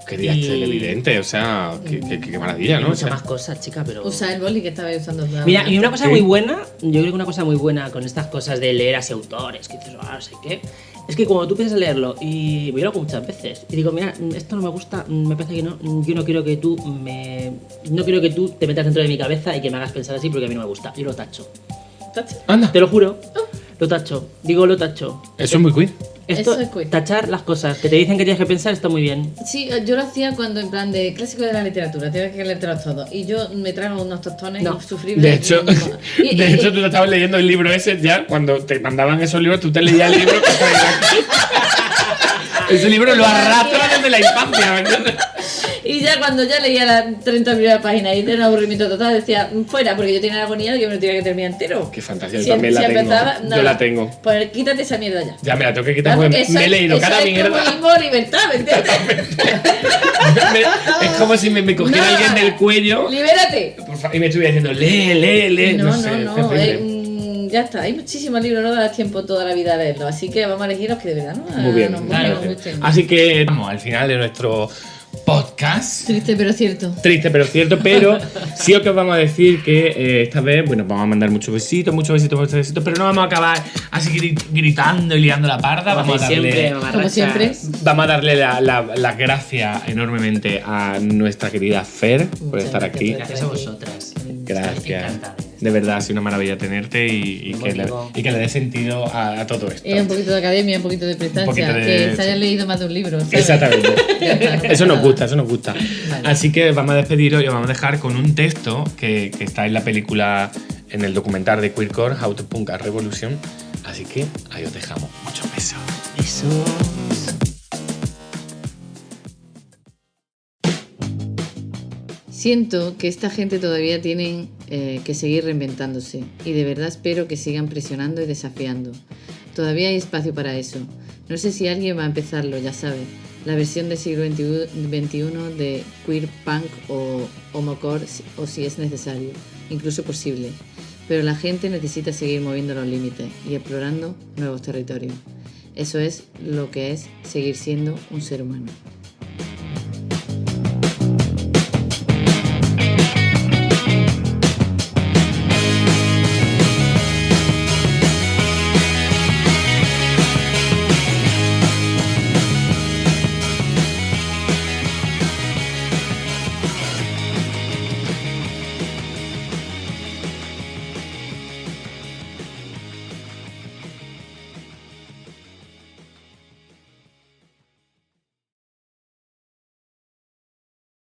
Qué día televidente, o sea, qué maravilla, ¿no? Muchas más cosas, chica, pero... Usa el boli que estaba usando. Mira, y una cosa muy buena, yo creo que una cosa muy buena con estas cosas de leer así autores, que dices, no sé qué, es que cuando tú empiezas a leerlo, y yo lo hago muchas veces, y digo, mira, esto no me gusta, me parece que no, yo no quiero que tú te metas dentro de mi cabeza y que me hagas pensar así porque a mí no me gusta, yo lo tacho. Anda. Te lo juro, lo tacho, lo tacho. Eso es muy queer. Esto, Eso es queer. tachar las cosas que te dicen que tienes que pensar está muy bien. Sí, yo lo hacía cuando en plan de clásico de la literatura, tienes que leértelos todos. Y yo me traigo unos tostones insufribles. De hecho, tú te estabas leyendo el libro ese ya, cuando te mandaban esos libros, tú te leías el libro. Ese libro lo arrastra desde la infancia, ¿me entiendes? Y ya cuando ya leía las 30 primeras páginas y tenía un aburrimiento total, decía, fuera, porque yo tenía la agonía de que me lo tenía que terminar entero. Qué fantasía, yo también la tengo. Yo la tengo. Pues quítate esa mierda ya. Ya me la tengo que quitar porque me he leído cada mierda. Es como libertad, ¿me entiendes? Es como si me cogiera alguien del cuello. ¡Libérate! Y me estuviera diciendo, lee. No sé. Ya está, hay muchísimos libros, no da tiempo toda la vida a leerlos, así que vamos a elegir los que de verdad Muy bien. nos gusten. Así que vamos al final de nuestro podcast. Triste pero cierto. Triste pero cierto, pero sí os vamos a decir que esta vez, bueno, vamos a mandar muchos besitos, pero no vamos a acabar así gritando y liando la parda. Vamos a darle, como siempre. Vamos a darle las gracias enormemente a nuestra querida Fer por estar aquí. Gracias a vosotras. Gracias. De verdad, ha sido una maravilla tenerte y que le dé sentido a todo esto. Un poquito de academia, un poquito de prestancia, que se haya leído más de un libro, ¿sabes? Exactamente. Eso nos gusta. Vale. Así que vamos a despediros y os vamos a dejar con un texto que está en la película, en el documental de Queercore, How to Punk a Revolution. Así que ahí os dejamos. Muchos besos. Besos. Siento que esta gente todavía tienen que seguir reinventándose y de verdad espero que sigan presionando y desafiando. Todavía hay espacio para eso. No sé si alguien va a empezarlo, ya sabe. La versión del siglo XXI de queer punk o homocore o si es necesario, incluso posible. Pero la gente necesita seguir moviendo los límites y explorando nuevos territorios. Eso es lo que es seguir siendo un ser humano.